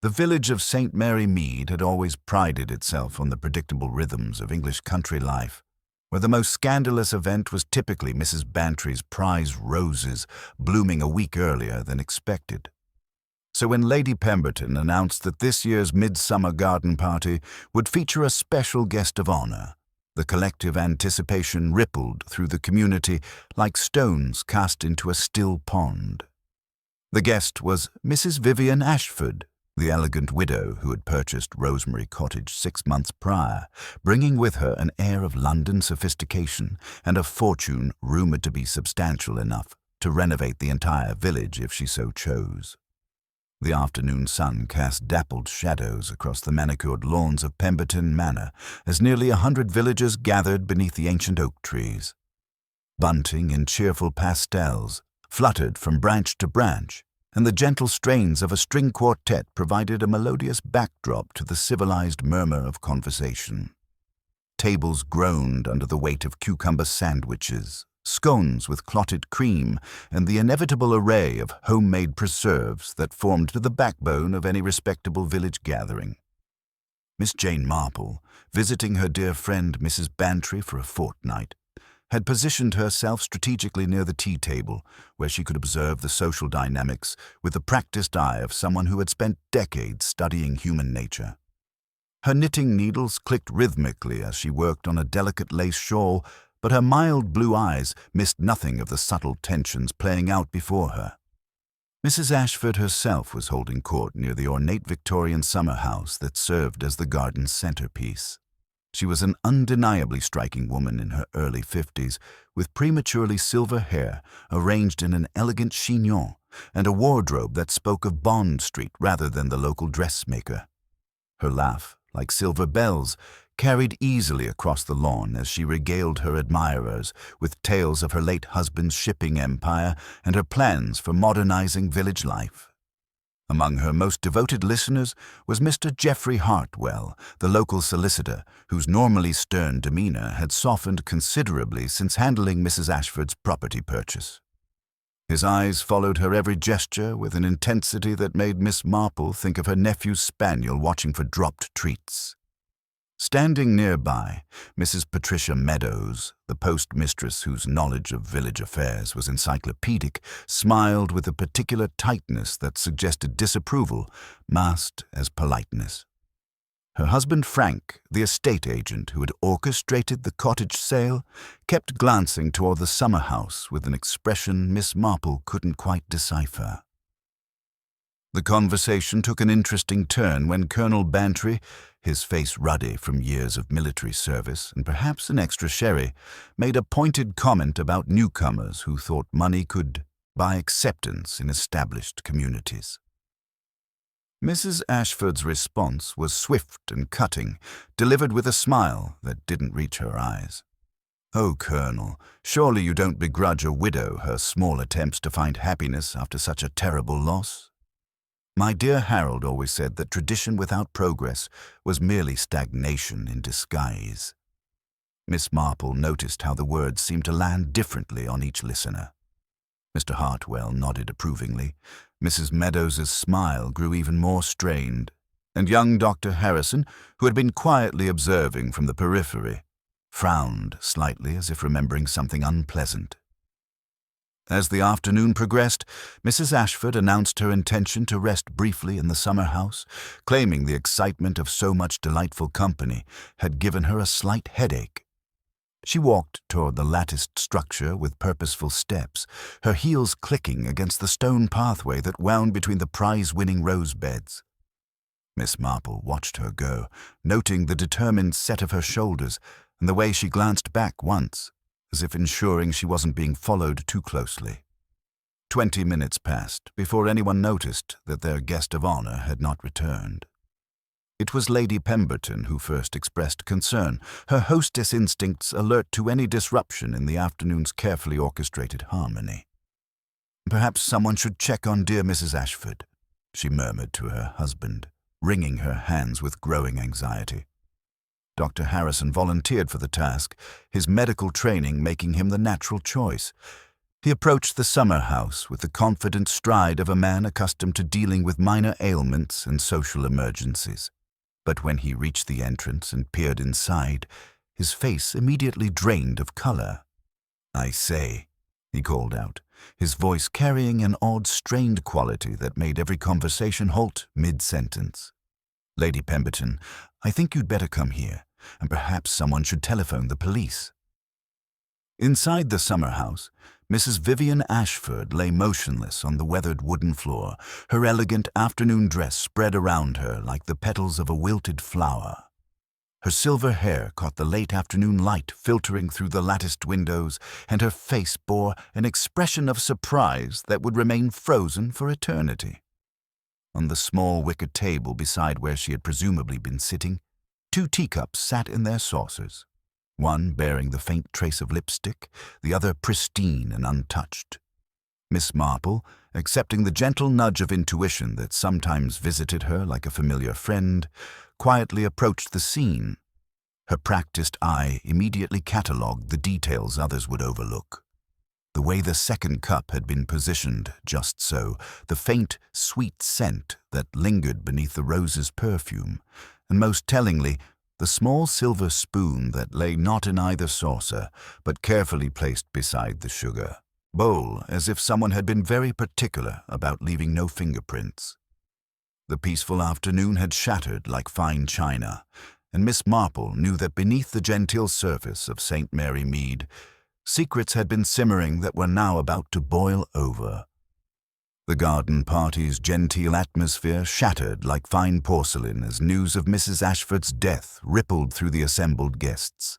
The village of St. Mary Mead had always prided itself on the predictable rhythms of English country life, where the most scandalous event was typically Mrs. Bantry's prize roses blooming a week earlier than expected. So when Lady Pemberton announced that this year's midsummer garden party would feature a special guest of honor, the collective anticipation rippled through the community like stones cast into a still pond. The guest was Mrs. Vivian Ashford, the elegant widow who had purchased Rosemary Cottage 6 months prior, bringing with her an air of London sophistication and a fortune rumored to be substantial enough to renovate the entire village if she so chose. The afternoon sun cast dappled shadows across the manicured lawns of Pemberton Manor as nearly 100 villagers gathered beneath the ancient oak trees. Bunting in cheerful pastels fluttered from branch to branch, and the gentle strains of a string quartet provided a melodious backdrop to the civilized murmur of conversation. Tables groaned under the weight of cucumber sandwiches, scones with clotted cream, and the inevitable array of homemade preserves that formed the backbone of any respectable village gathering. Miss Jane Marple, visiting her dear friend Mrs. Bantry for a fortnight, had positioned herself strategically near the tea table, where she could observe the social dynamics with the practiced eye of someone who had spent decades studying human nature. Her knitting needles clicked rhythmically as she worked on a delicate lace shawl, but her mild blue eyes missed nothing of the subtle tensions playing out before her. Mrs. Ashford herself was holding court near the ornate Victorian summer house that served as the garden's centerpiece. She was an undeniably striking woman in her early 50s, with prematurely silver hair arranged in an elegant chignon and a wardrobe that spoke of Bond Street rather than the local dressmaker. Her laugh, like silver bells, carried easily across the lawn as she regaled her admirers with tales of her late husband's shipping empire and her plans for modernizing village life. Among her most devoted listeners was Mr. Geoffrey Hartwell, the local solicitor, whose normally stern demeanor had softened considerably since handling Mrs. Ashford's property purchase. His eyes followed her every gesture with an intensity that made Miss Marple think of her nephew's spaniel watching for dropped treats. Standing nearby, Mrs. Patricia Meadows, the postmistress whose knowledge of village affairs was encyclopedic, smiled with a particular tightness that suggested disapproval, masked as politeness. Her husband Frank, the estate agent who had orchestrated the cottage sale, kept glancing toward the summer house with an expression Miss Marple couldn't quite decipher. The conversation took an interesting turn when Colonel Bantry, his face ruddy from years of military service and perhaps an extra sherry, made a pointed comment about newcomers who thought money could buy acceptance in established communities. Mrs. Ashford's response was swift and cutting, delivered with a smile that didn't reach her eyes. "Oh, Colonel, surely you don't begrudge a widow her small attempts to find happiness after such a terrible loss? My dear Harold always said that tradition without progress was merely stagnation in disguise." Miss Marple noticed how the words seemed to land differently on each listener. Mr. Hartwell nodded approvingly. Mrs. Meadows's smile grew even more strained, and young Dr. Harrison, who had been quietly observing from the periphery, frowned slightly as if remembering something unpleasant. As the afternoon progressed, Mrs. Ashford announced her intention to rest briefly in the summer house, claiming the excitement of so much delightful company had given her a slight headache. She walked toward the latticed structure with purposeful steps, her heels clicking against the stone pathway that wound between the prize-winning rose beds. Miss Marple watched her go, noting the determined set of her shoulders and the way she glanced back once, as if ensuring she wasn't being followed too closely. 20 minutes passed before anyone noticed that their guest of honor had not returned. It was Lady Pemberton who first expressed concern, her hostess instincts alert to any disruption in the afternoon's carefully orchestrated harmony. "Perhaps someone should check on dear Mrs. Ashford," she murmured to her husband, wringing her hands with growing anxiety. Dr. Harrison volunteered for the task, his medical training making him the natural choice. He approached the summer house with the confident stride of a man accustomed to dealing with minor ailments and social emergencies. But when he reached the entrance and peered inside, his face immediately drained of color. "I say," he called out, his voice carrying an odd, strained quality that made every conversation halt mid-sentence. "Lady Pemberton, I think you'd better come here, and perhaps someone should telephone the police." Inside the summer house, Mrs. Vivian Ashford lay motionless on the weathered wooden floor, her elegant afternoon dress spread around her like the petals of a wilted flower. Her silver hair caught the late afternoon light filtering through the latticed windows, and her face bore an expression of surprise that would remain frozen for eternity. On the small wicker table beside where she had presumably been sitting, 2 teacups sat in their saucers, one bearing the faint trace of lipstick, the other pristine and untouched. Miss Marple, accepting the gentle nudge of intuition that sometimes visited her like a familiar friend, quietly approached the scene. Her practiced eye immediately catalogued the details others would overlook. The way the second cup had been positioned, just so, the faint, sweet scent that lingered beneath the rose's perfume, and most tellingly, the small silver spoon that lay not in either saucer, but carefully placed beside the sugar bowl, as if someone had been very particular about leaving no fingerprints. The peaceful afternoon had shattered like fine china, and Miss Marple knew that beneath the genteel surface of St. Mary Mead, secrets had been simmering that were now about to boil over. The garden party's genteel atmosphere shattered like fine porcelain as news of Mrs. Ashford's death rippled through the assembled guests.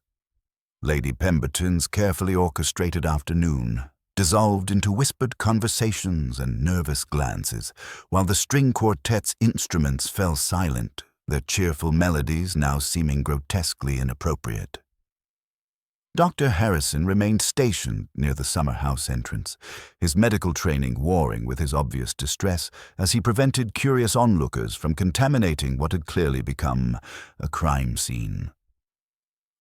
Lady Pemberton's carefully orchestrated afternoon dissolved into whispered conversations and nervous glances, while the string quartet's instruments fell silent, their cheerful melodies now seeming grotesquely inappropriate. Dr. Harrison remained stationed near the summer house entrance, his medical training warring with his obvious distress as he prevented curious onlookers from contaminating what had clearly become a crime scene.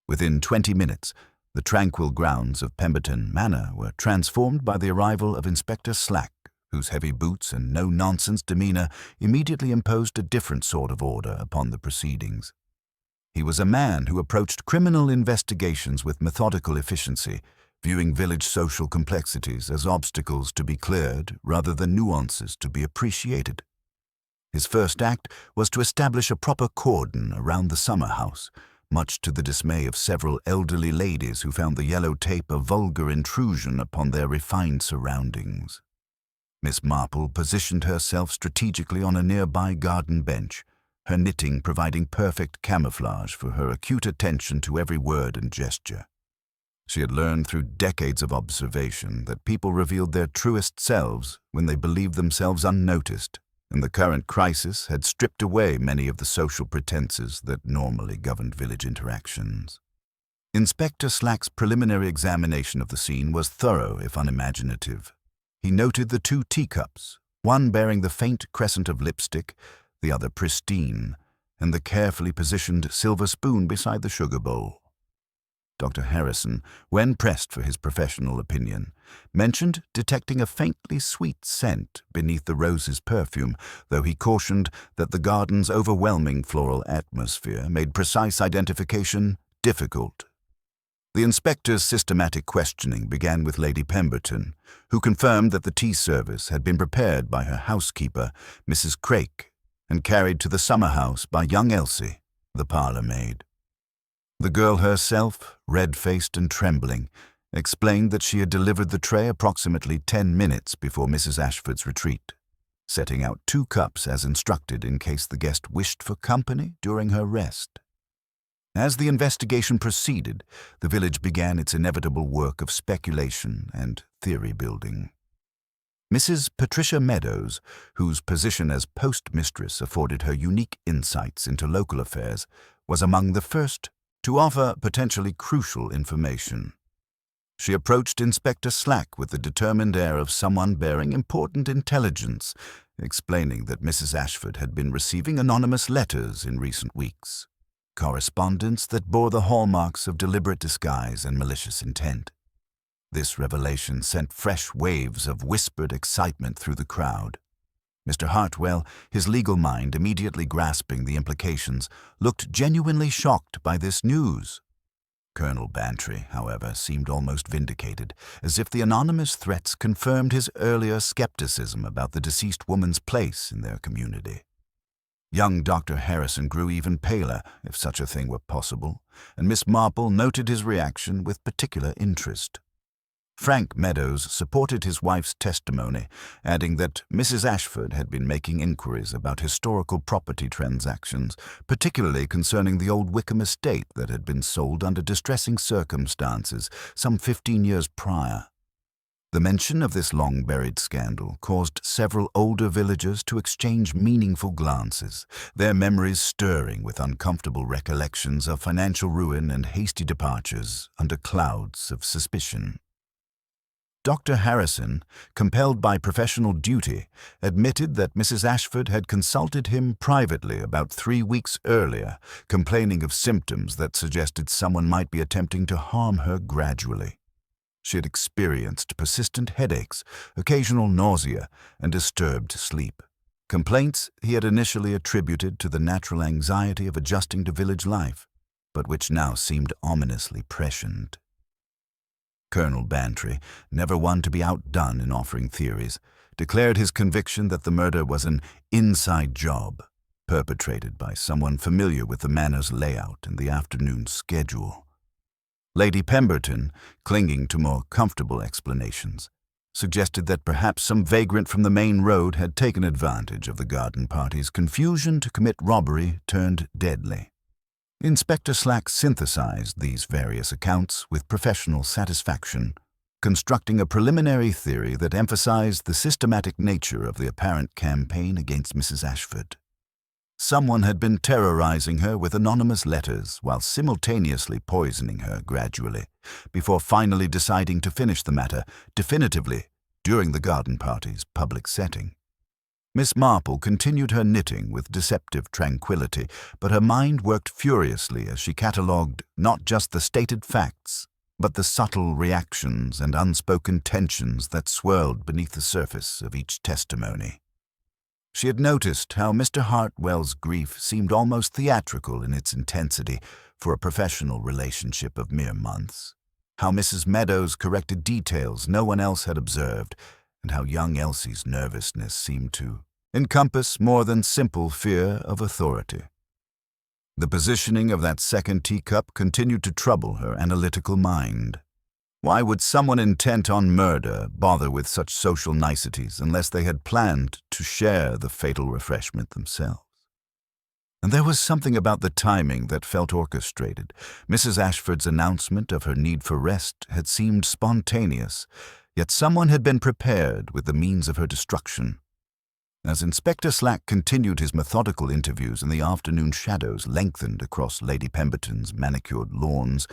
Within 20 minutes, the tranquil grounds of Pemberton Manor were transformed by the arrival of Inspector Slack, whose heavy boots and no-nonsense demeanor immediately imposed a different sort of order upon the proceedings. He was a man who approached criminal investigations with methodical efficiency, viewing village social complexities as obstacles to be cleared rather than nuances to be appreciated. His first act was to establish a proper cordon around the summer house, much to the dismay of several elderly ladies who found the yellow tape a vulgar intrusion upon their refined surroundings. Miss Marple positioned herself strategically on a nearby garden bench, her knitting providing perfect camouflage for her acute attention to every word and gesture. She had learned through decades of observation that people revealed their truest selves when they believed themselves unnoticed, and the current crisis had stripped away many of the social pretenses that normally governed village interactions. Inspector Slack's preliminary examination of the scene was thorough if unimaginative. He noted the 2 teacups, one bearing the faint crescent of lipstick, the other pristine, and the carefully positioned silver spoon beside the sugar bowl. Dr. Harrison, when pressed for his professional opinion, mentioned detecting a faintly sweet scent beneath the rose's perfume, though he cautioned that the garden's overwhelming floral atmosphere made precise identification difficult. The inspector's systematic questioning began with Lady Pemberton, who confirmed that the tea service had been prepared by her housekeeper, Mrs. Craik, and carried to the summer house by young Elsie, the parlour maid. The girl herself, red-faced and trembling, explained that she had delivered the tray approximately 10 minutes before Mrs. Ashford's retreat, setting out 2 cups as instructed in case the guest wished for company during her rest. As the investigation proceeded, the village began its inevitable work of speculation and theory-building. Mrs. Patricia Meadows, whose position as postmistress afforded her unique insights into local affairs, was among the first to offer potentially crucial information. She approached Inspector Slack with the determined air of someone bearing important intelligence, explaining that Mrs. Ashford had been receiving anonymous letters in recent weeks, correspondence that bore the hallmarks of deliberate disguise and malicious intent. This revelation sent fresh waves of whispered excitement through the crowd. Mr. Hartwell, his legal mind immediately grasping the implications, looked genuinely shocked by this news. Colonel Bantry, however, seemed almost vindicated, as if the anonymous threats confirmed his earlier skepticism about the deceased woman's place in their community. Young Dr. Harrison grew even paler, if such a thing were possible, and Miss Marple noted his reaction with particular interest. Frank Meadows supported his wife's testimony, adding that Mrs. Ashford had been making inquiries about historical property transactions, particularly concerning the old Wickham estate that had been sold under distressing circumstances some 15 years prior. The mention of this long-buried scandal caused several older villagers to exchange meaningful glances, their memories stirring with uncomfortable recollections of financial ruin and hasty departures under clouds of suspicion. Dr. Harrison, compelled by professional duty, admitted that Mrs. Ashford had consulted him privately about 3 weeks earlier, complaining of symptoms that suggested someone might be attempting to harm her gradually. She had experienced persistent headaches, occasional nausea, and disturbed sleep, complaints he had initially attributed to the natural anxiety of adjusting to village life, but which now seemed ominously prescient. Colonel Bantry, never one to be outdone in offering theories, declared his conviction that the murder was an inside job, perpetrated by someone familiar with the manor's layout and the afternoon schedule. Lady Pemberton, clinging to more comfortable explanations, suggested that perhaps some vagrant from the main road had taken advantage of the garden party's confusion to commit robbery turned deadly. Inspector Slack synthesized these various accounts with professional satisfaction, constructing a preliminary theory that emphasized the systematic nature of the apparent campaign against Mrs. Ashford. Someone had been terrorizing her with anonymous letters while simultaneously poisoning her gradually, before finally deciding to finish the matter definitively during the garden party's public setting. Miss Marple continued her knitting with deceptive tranquility, but her mind worked furiously as she catalogued not just the stated facts, but the subtle reactions and unspoken tensions that swirled beneath the surface of each testimony. She had noticed how Mr. Hartwell's grief seemed almost theatrical in its intensity for a professional relationship of mere months, how Mrs. Meadows corrected details no one else had observed, and how young Elsie's nervousness seemed to encompass more than simple fear of authority. The positioning of that second teacup continued to trouble her analytical mind. Why would someone intent on murder bother with such social niceties unless they had planned to share the fatal refreshment themselves? And there was something about the timing that felt orchestrated. Mrs. Ashford's announcement of her need for rest had seemed spontaneous, yet someone had been prepared with the means of her destruction. As Inspector Slack continued his methodical interviews and the afternoon shadows lengthened across Lady Pemberton's manicured lawns,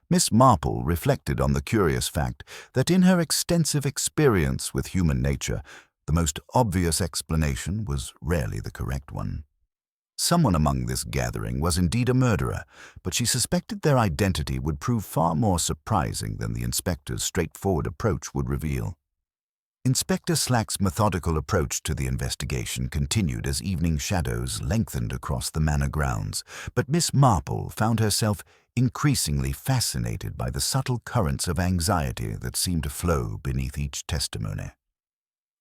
Miss Marple reflected on the curious fact that in her extensive experience with human nature, the most obvious explanation was rarely the correct one. Someone among this gathering was indeed a murderer, but she suspected their identity would prove far more surprising than the inspector's straightforward approach would reveal. Inspector Slack's methodical approach to the investigation continued as evening shadows lengthened across the manor grounds, but Miss Marple found herself increasingly fascinated by the subtle currents of anxiety that seemed to flow beneath each testimony.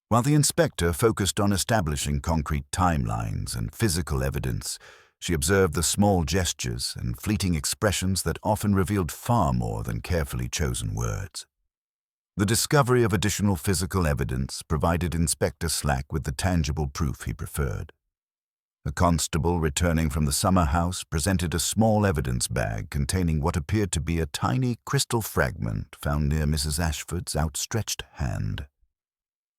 While the inspector focused on establishing concrete timelines and physical evidence, she observed the small gestures and fleeting expressions that often revealed far more than carefully chosen words. The discovery of additional physical evidence provided Inspector Slack with the tangible proof he preferred. A constable returning from the summer house presented a small evidence bag containing what appeared to be a tiny crystal fragment found near Mrs. Ashford's outstretched hand.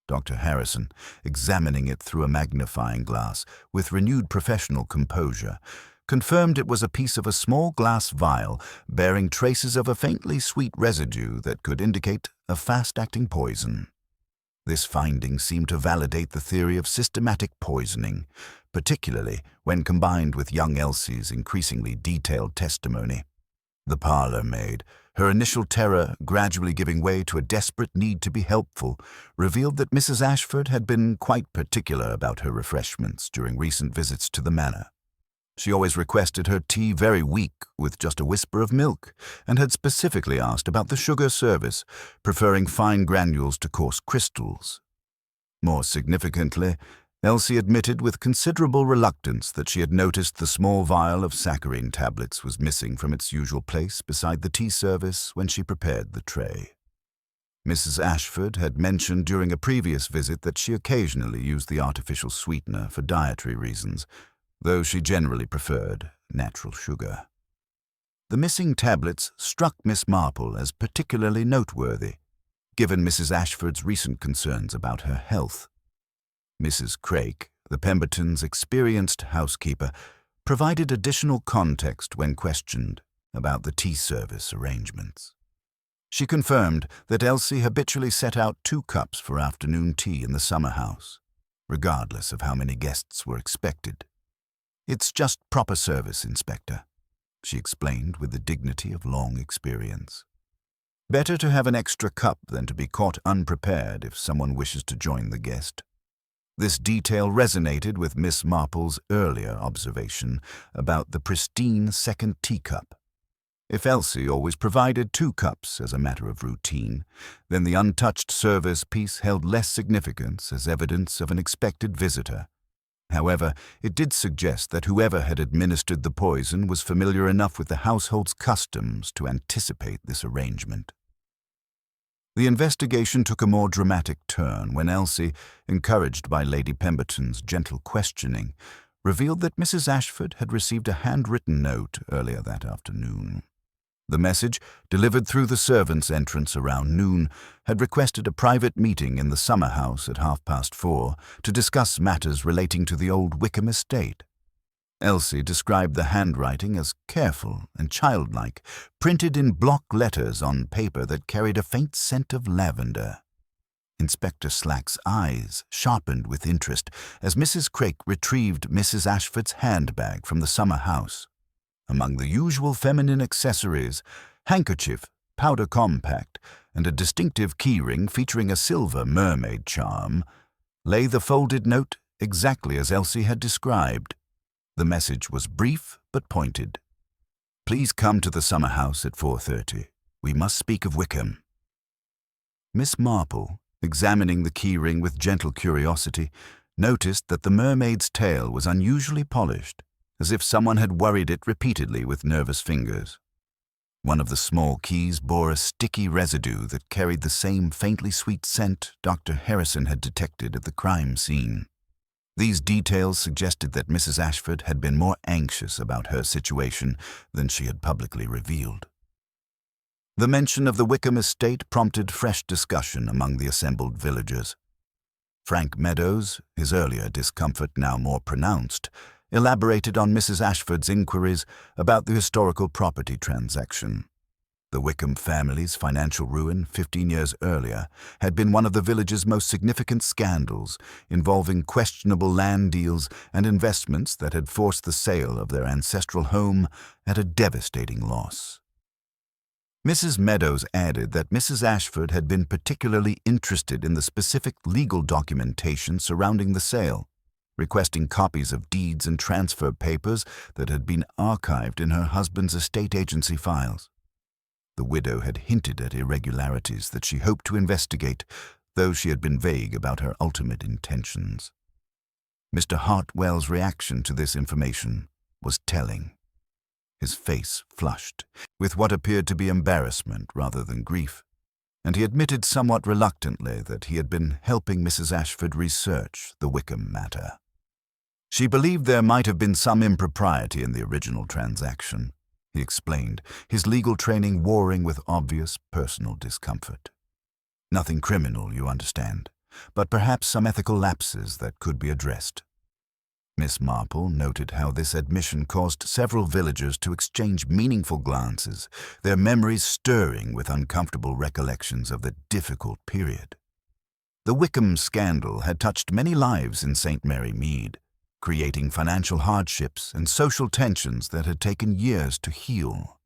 Dr. Harrison, examining it through a magnifying glass with renewed professional composure, confirmed it was a piece of a small glass vial bearing traces of a faintly sweet residue that could indicate a fast-acting poison. This finding seemed to validate the theory of systematic poisoning, particularly when combined with young Elsie's increasingly detailed testimony. The parlour maid, her initial terror gradually giving way to a desperate need to be helpful, revealed that Mrs. Ashford had been quite particular about her refreshments during recent visits to the manor. She always requested her tea very weak, with just a whisper of milk, and had specifically asked about the sugar service, preferring fine granules to coarse crystals. More significantly, Elsie admitted with considerable reluctance that she had noticed the small vial of saccharine tablets was missing from its usual place beside the tea service when she prepared the tray. Mrs. Ashford had mentioned during a previous visit that she occasionally used the artificial sweetener for dietary reasons, though she generally preferred natural sugar. The missing tablets struck Miss Marple as particularly noteworthy, given Mrs. Ashford's recent concerns about her health. Mrs. Craik, the Pembertons' experienced housekeeper, provided additional context when questioned about the tea service arrangements. She confirmed that Elsie habitually set out 2 cups for afternoon tea in the summer house, regardless of how many guests were expected. "It's just proper service, Inspector," she explained with the dignity of long experience. "Better to have an extra cup than to be caught unprepared if someone wishes to join the guest." This detail resonated with Miss Marple's earlier observation about the pristine second teacup. If Elsie always provided 2 cups as a matter of routine, then the untouched service piece held less significance as evidence of an expected visitor. However, it did suggest that whoever had administered the poison was familiar enough with the household's customs to anticipate this arrangement. The investigation took a more dramatic turn when Elsie, encouraged by Lady Pemberton's gentle questioning, revealed that Mrs. Ashford had received a handwritten note earlier that afternoon. The message, delivered through the servants' entrance around noon, had requested a private meeting in the summer house at 4:30 to discuss matters relating to the old Wickham estate. Elsie described the handwriting as careful and childlike, printed in block letters on paper that carried a faint scent of lavender. Inspector Slack's eyes sharpened with interest as Mrs. Craik retrieved Mrs. Ashford's handbag from the summer house. Among the usual feminine accessories, handkerchief, powder compact, and a distinctive keyring featuring a silver mermaid charm, lay the folded note exactly as Elsie had described. The message was brief but pointed. "Please come to the summer house at 4:30. We must speak of Wickham." Miss Marple, examining the keyring with gentle curiosity, noticed that the mermaid's tail was unusually polished, as if someone had worried it repeatedly with nervous fingers. One of the small keys bore a sticky residue that carried the same faintly sweet scent Dr. Harrison had detected at the crime scene. These details suggested that Mrs. Ashford had been more anxious about her situation than she had publicly revealed. The mention of the Wickham estate prompted fresh discussion among the assembled villagers. Frank Meadows, his earlier discomfort now more pronounced, elaborated on Mrs. Ashford's inquiries about the historical property transaction. The Wickham family's financial ruin 15 years earlier had been one of the village's most significant scandals, involving questionable land deals and investments that had forced the sale of their ancestral home at a devastating loss. Mrs. Meadows added that Mrs. Ashford had been particularly interested in the specific legal documentation surrounding the sale, requesting copies of deeds and transfer papers that had been archived in her husband's estate agency files. The widow had hinted at irregularities that she hoped to investigate, though she had been vague about her ultimate intentions. Mr. Hartwell's reaction to this information was telling. His face flushed, with what appeared to be embarrassment rather than grief, and he admitted somewhat reluctantly that he had been helping Mrs. Ashford research the Wickham matter. She believed there might have been some impropriety in the original transaction, he explained, his legal training warring with obvious personal discomfort. Nothing criminal, you understand, but perhaps some ethical lapses that could be addressed. Miss Marple noted how this admission caused several villagers to exchange meaningful glances, their memories stirring with uncomfortable recollections of the difficult period. The Wickham scandal had touched many lives in St. Mary Mead, creating financial hardships and social tensions that had taken years to heal.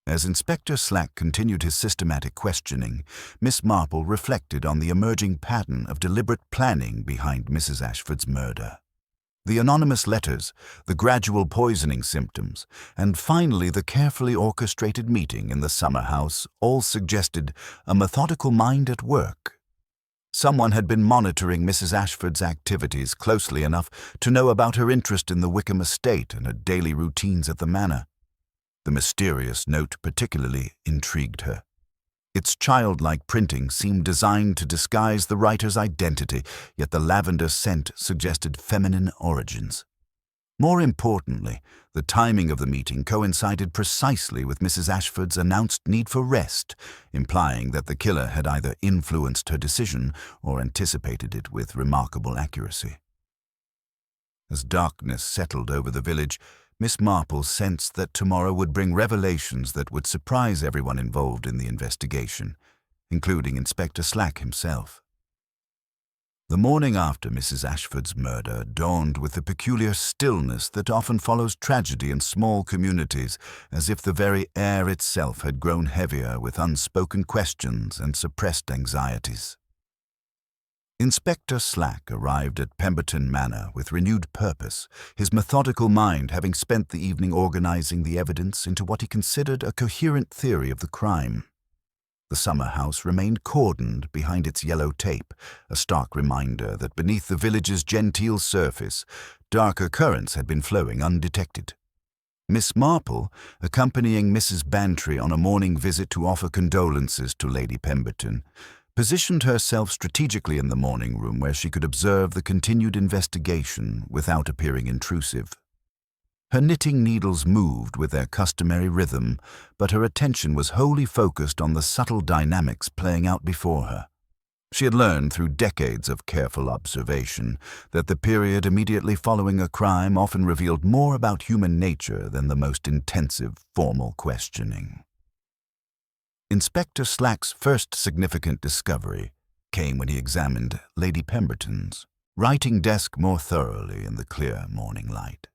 As Inspector Slack continued his systematic questioning, Miss Marple reflected on the emerging pattern of deliberate planning behind Mrs. Ashford's murder. The anonymous letters, the gradual poisoning symptoms, and finally the carefully orchestrated meeting in the summer house all suggested a methodical mind at work. Someone had been monitoring Mrs. Ashford's activities closely enough to know about her interest in the Wickham estate and her daily routines at the manor. The mysterious note particularly intrigued her. Its childlike printing seemed designed to disguise the writer's identity, yet the lavender scent suggested feminine origins. More importantly, the timing of the meeting coincided precisely with Mrs. Ashford's announced need for rest, implying that the killer had either influenced her decision or anticipated it with remarkable accuracy. As darkness settled over the village, Miss Marple sensed that tomorrow would bring revelations that would surprise everyone involved in the investigation, including Inspector Slack himself. The morning after Mrs. Ashford's murder dawned with the peculiar stillness that often follows tragedy in small communities, as if the very air itself had grown heavier with unspoken questions and suppressed anxieties. Inspector Slack arrived at Pemberton Manor with renewed purpose, his methodical mind having spent the evening organizing the evidence into what he considered a coherent theory of the crime. The summer house remained cordoned behind its yellow tape, a stark reminder that beneath the village's genteel surface, darker currents had been flowing undetected. Miss Marple, accompanying Mrs. Bantry on a morning visit to offer condolences to Lady Pemberton, positioned herself strategically in the morning room where she could observe the continued investigation without appearing intrusive. Her knitting needles moved with their customary rhythm, but her attention was wholly focused on the subtle dynamics playing out before her. She had learned through decades of careful observation that the period immediately following a crime often revealed more about human nature than the most intensive formal questioning. Inspector Slack's first significant discovery came when he examined Lady Pemberton's writing desk more thoroughly in the clear morning light.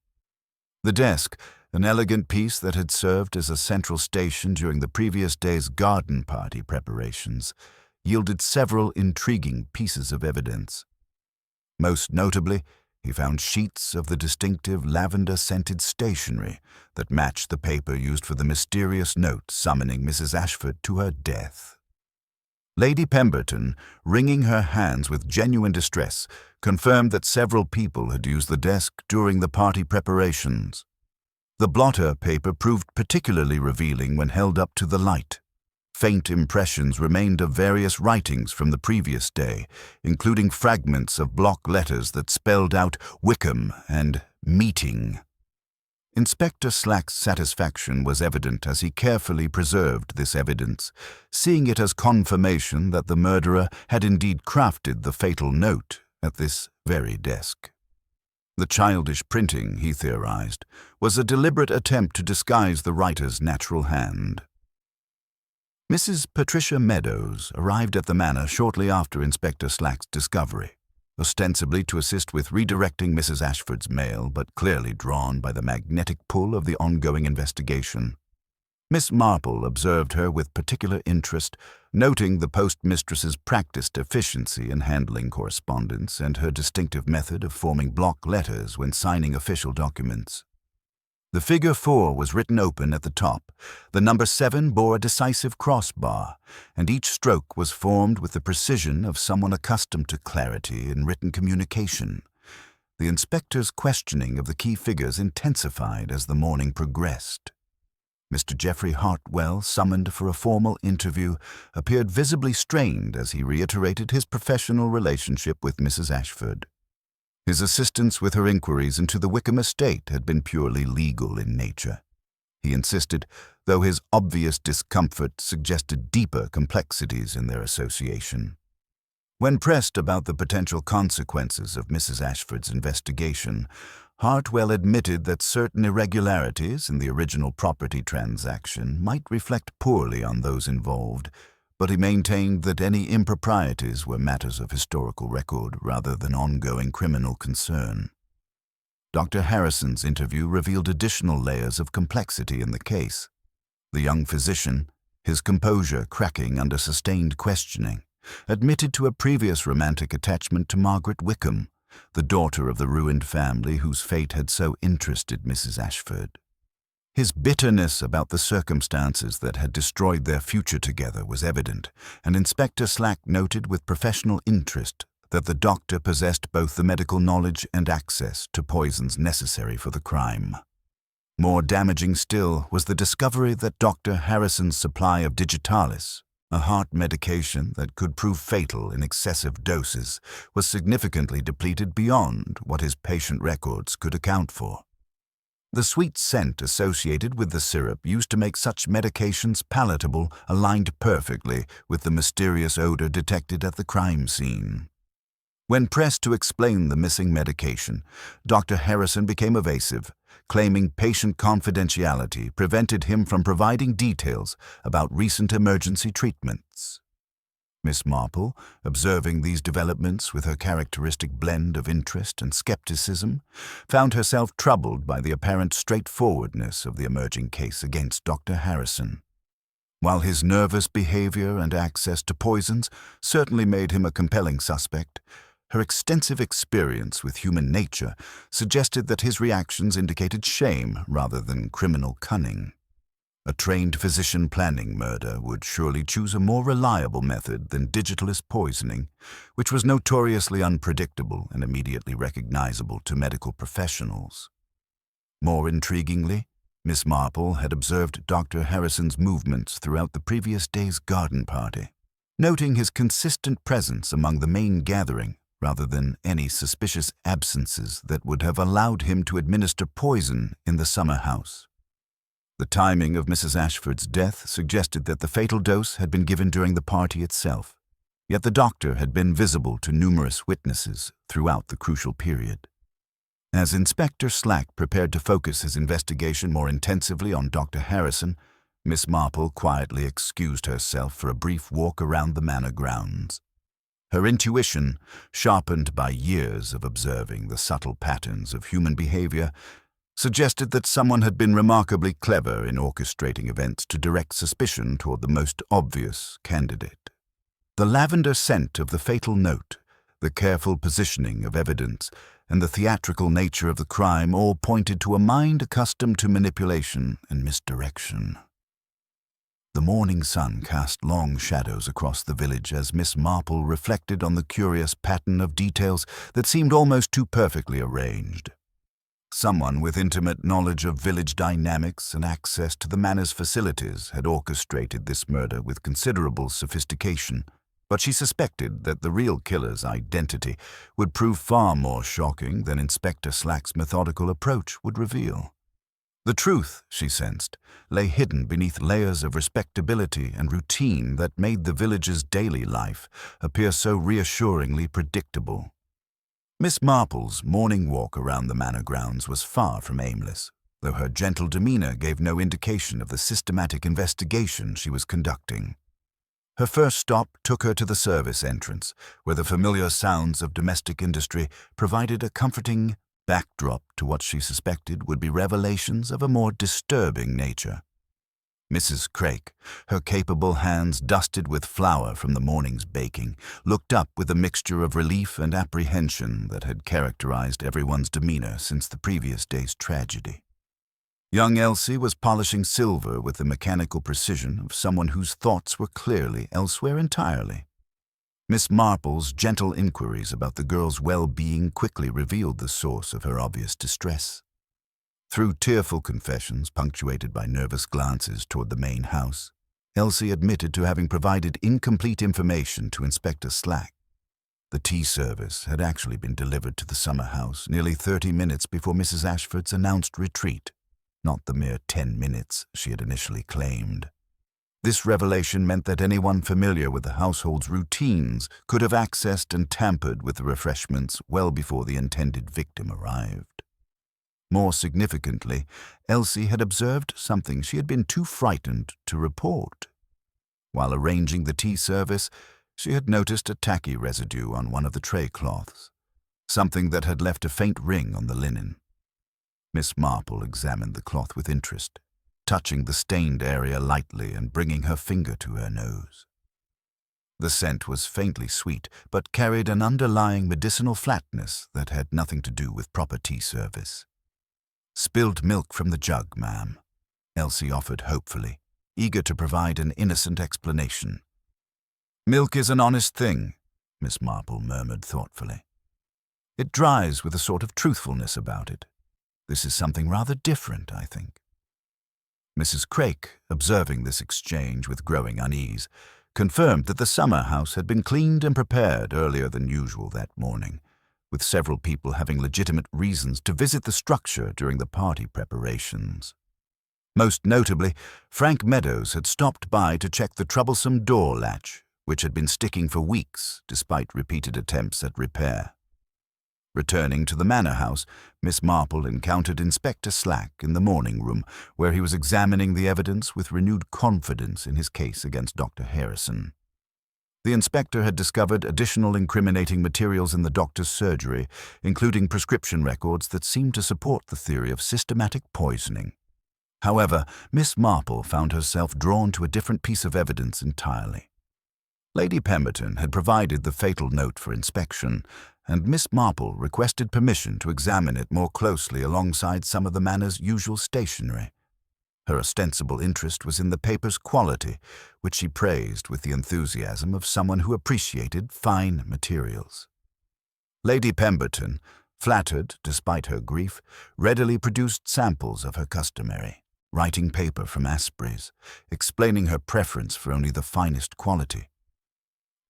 The desk, an elegant piece that had served as a central station during the previous day's garden party preparations, yielded several intriguing pieces of evidence. Most notably, he found sheets of the distinctive lavender-scented stationery that matched the paper used for the mysterious note summoning Mrs. Ashford to her death. Lady Pemberton, wringing her hands with genuine distress, confirmed that several people had used the desk during the party preparations. The blotter paper proved particularly revealing when held up to the light. Faint impressions remained of various writings from the previous day, including fragments of block letters that spelled out Wickham and meeting. Inspector Slack's satisfaction was evident as he carefully preserved this evidence, seeing it as confirmation that the murderer had indeed crafted the fatal note at this very desk. The childish printing, he theorized, was a deliberate attempt to disguise the writer's natural hand. Mrs. Patricia Meadows arrived at the manor shortly after Inspector Slack's discovery, ostensibly to assist with redirecting Mrs. Ashford's mail, but clearly drawn by the magnetic pull of the ongoing investigation. Miss Marple observed her with particular interest, noting the postmistress's practiced efficiency in handling correspondence and her distinctive method of forming block letters when signing official documents. The figure 4 was written open at the top, the number 7 bore a decisive crossbar, and each stroke was formed with the precision of someone accustomed to clarity in written communication. The inspector's questioning of the key figures intensified as the morning progressed. Mr. Geoffrey Hartwell, summoned for a formal interview, appeared visibly strained as he reiterated his professional relationship with Mrs. Ashford. His assistance with her inquiries into the Wickham estate had been purely legal in nature. He insisted, though his obvious discomfort suggested deeper complexities in their association. When pressed about the potential consequences of Mrs. Ashford's investigation, Hartwell admitted that certain irregularities in the original property transaction might reflect poorly on those involved, but he maintained that any improprieties were matters of historical record rather than ongoing criminal concern. Dr. Harrison's interview revealed additional layers of complexity in the case. The young physician, his composure cracking under sustained questioning, admitted to a previous romantic attachment to Margaret Wickham, the daughter of the ruined family whose fate had so interested Mrs. Ashford. His bitterness about the circumstances that had destroyed their future together was evident, and Inspector Slack noted with professional interest that the doctor possessed both the medical knowledge and access to poisons necessary for the crime. More damaging still was the discovery that Dr. Harrison's supply of digitalis, a heart medication that could prove fatal in excessive doses, was significantly depleted beyond what his patient records could account for. The sweet scent associated with the syrup used to make such medications palatable aligned perfectly with the mysterious odor detected at the crime scene. When pressed to explain the missing medication, Dr. Harrison became evasive, claiming patient confidentiality prevented him from providing details about recent emergency treatments. Miss Marple, observing these developments with her characteristic blend of interest and skepticism, found herself troubled by the apparent straightforwardness of the emerging case against Dr. Harrison. While his nervous behavior and access to poisons certainly made him a compelling suspect, her extensive experience with human nature suggested that his reactions indicated shame rather than criminal cunning. A trained physician planning murder would surely choose a more reliable method than digitalist poisoning, which was notoriously unpredictable and immediately recognizable to medical professionals. More intriguingly, Miss Marple had observed Dr. Harrison's movements throughout the previous day's garden party, noting his consistent presence among the main gathering rather than any suspicious absences that would have allowed him to administer poison in the summer house. The timing of Mrs. Ashford's death suggested that the fatal dose had been given during the party itself, yet the doctor had been visible to numerous witnesses throughout the crucial period. As Inspector Slack prepared to focus his investigation more intensively on Dr. Harrison, Miss Marple quietly excused herself for a brief walk around the manor grounds. Her intuition, sharpened by years of observing the subtle patterns of human behavior, suggested that someone had been remarkably clever in orchestrating events to direct suspicion toward the most obvious candidate. The lavender scent of the fatal note, the careful positioning of evidence, and the theatrical nature of the crime all pointed to a mind accustomed to manipulation and misdirection. The morning sun cast long shadows across the village as Miss Marple reflected on the curious pattern of details that seemed almost too perfectly arranged. Someone with intimate knowledge of village dynamics and access to the manor's facilities had orchestrated this murder with considerable sophistication, but she suspected that the real killer's identity would prove far more shocking than Inspector Slack's methodical approach would reveal. The truth, she sensed, lay hidden beneath layers of respectability and routine that made the village's daily life appear so reassuringly predictable. Miss Marple's morning walk around the manor grounds was far from aimless, though her gentle demeanor gave no indication of the systematic investigation she was conducting. Her first stop took her to the service entrance, where the familiar sounds of domestic industry provided a comforting backdrop to what she suspected would be revelations of a more disturbing nature. Mrs. Craik, her capable hands dusted with flour from the morning's baking, looked up with a mixture of relief and apprehension that had characterized everyone's demeanor since the previous day's tragedy. Young Elsie was polishing silver with the mechanical precision of someone whose thoughts were clearly elsewhere entirely. Miss Marple's gentle inquiries about the girl's well-being quickly revealed the source of her obvious distress. Through tearful confessions punctuated by nervous glances toward the main house, Elsie admitted to having provided incomplete information to Inspector Slack. The tea service had actually been delivered to the summer house nearly 30 minutes before Mrs. Ashford's announced retreat, not the mere 10 minutes she had initially claimed. This revelation meant that anyone familiar with the household's routines could have accessed and tampered with the refreshments well before the intended victim arrived. More significantly, Elsie had observed something she had been too frightened to report. While arranging the tea service, she had noticed a tacky residue on one of the tray cloths, something that had left a faint ring on the linen. Miss Marple examined the cloth with interest. touching the stained area lightly and bringing her finger to her nose. The scent was faintly sweet, but carried an underlying medicinal flatness that had nothing to do with proper tea service. "Spilled milk from the jug, ma'am," Elsie offered hopefully, eager to provide an innocent explanation. "Milk is an honest thing," Miss Marple murmured thoughtfully. "It dries with a sort of truthfulness about it. This is something rather different, I think." Mrs. Craik, observing this exchange with growing unease, confirmed that the summer house had been cleaned and prepared earlier than usual that morning, with several people having legitimate reasons to visit the structure during the party preparations. Most notably, Frank Meadows had stopped by to check the troublesome door latch, which had been sticking for weeks despite repeated attempts at repair. Returning to the manor house, Miss Marple encountered Inspector Slack in the morning room, where he was examining the evidence with renewed confidence in his case against Dr. Harrison. The inspector had discovered additional incriminating materials in the doctor's surgery, including prescription records that seemed to support the theory of systematic poisoning. However, Miss Marple found herself drawn to a different piece of evidence entirely. Lady Pemberton had provided the fatal note for inspection, and Miss Marple requested permission to examine it more closely alongside some of the manor's usual stationery. Her ostensible interest was in the paper's quality, which she praised with the enthusiasm of someone who appreciated fine materials. Lady Pemberton, flattered despite her grief, readily produced samples of her customary writing paper from Asprey's, explaining her preference for only the finest quality.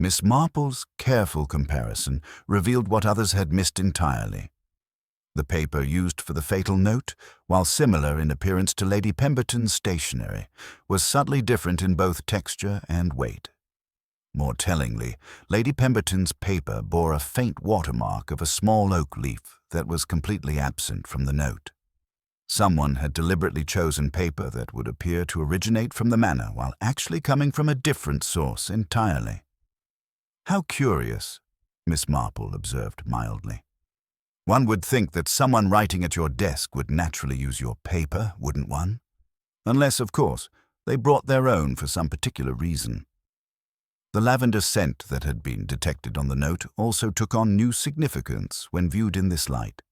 Miss Marple's careful comparison revealed what others had missed entirely. The paper used for the fatal note, while similar in appearance to Lady Pemberton's stationery, was subtly different in both texture and weight. More tellingly, Lady Pemberton's paper bore a faint watermark of a small oak leaf that was completely absent from the note. Someone had deliberately chosen paper that would appear to originate from the manor while actually coming from a different source entirely. "How curious," Miss Marple observed mildly. "One would think that someone writing at your desk would naturally use your paper, wouldn't one? Unless, of course, they brought their own for some particular reason." The lavender scent that had been detected on the note also took on new significance when viewed in this light.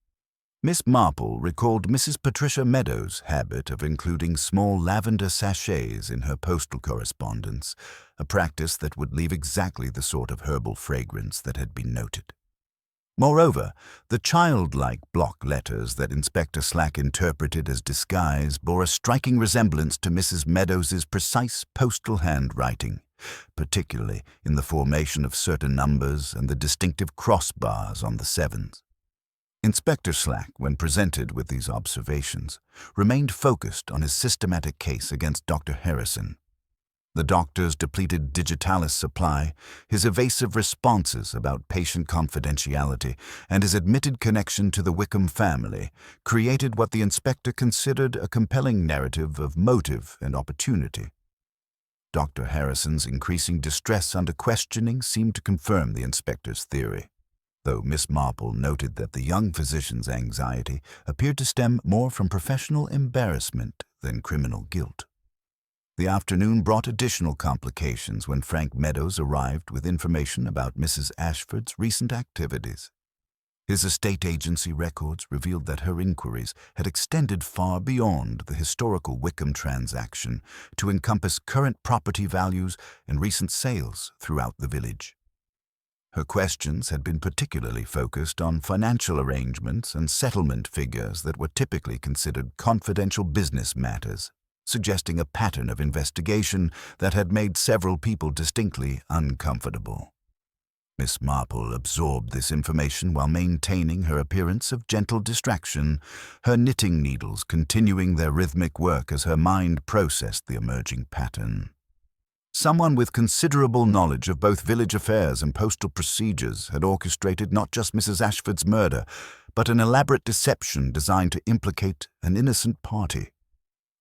Miss Marple recalled Mrs. Patricia Meadows' habit of including small lavender sachets in her postal correspondence, a practice that would leave exactly the sort of herbal fragrance that had been noted. Moreover, the childlike block letters that Inspector Slack interpreted as disguise bore a striking resemblance to Mrs. Meadows's precise postal handwriting, particularly in the formation of certain numbers and the distinctive crossbars on the sevens. Inspector Slack, when presented with these observations, remained focused on his systematic case against Dr. Harrison. The doctor's depleted digitalis supply, his evasive responses about patient confidentiality, and his admitted connection to the Wickham family created what the inspector considered a compelling narrative of motive and opportunity. Dr. Harrison's increasing distress under questioning seemed to confirm the inspector's theory, though Miss Marple noted that the young physician's anxiety appeared to stem more from professional embarrassment than criminal guilt. The afternoon brought additional complications when Frank Meadows arrived with information about Mrs. Ashford's recent activities. His estate agency records revealed that her inquiries had extended far beyond the historical Wickham transaction to encompass current property values and recent sales throughout the village. Her questions had been particularly focused on financial arrangements and settlement figures that were typically considered confidential business matters, suggesting a pattern of investigation that had made several people distinctly uncomfortable. Miss Marple absorbed this information while maintaining her appearance of gentle distraction, her knitting needles continuing their rhythmic work as her mind processed the emerging pattern. Someone with considerable knowledge of both village affairs and postal procedures had orchestrated not just Mrs. Ashford's murder, but an elaborate deception designed to implicate an innocent party.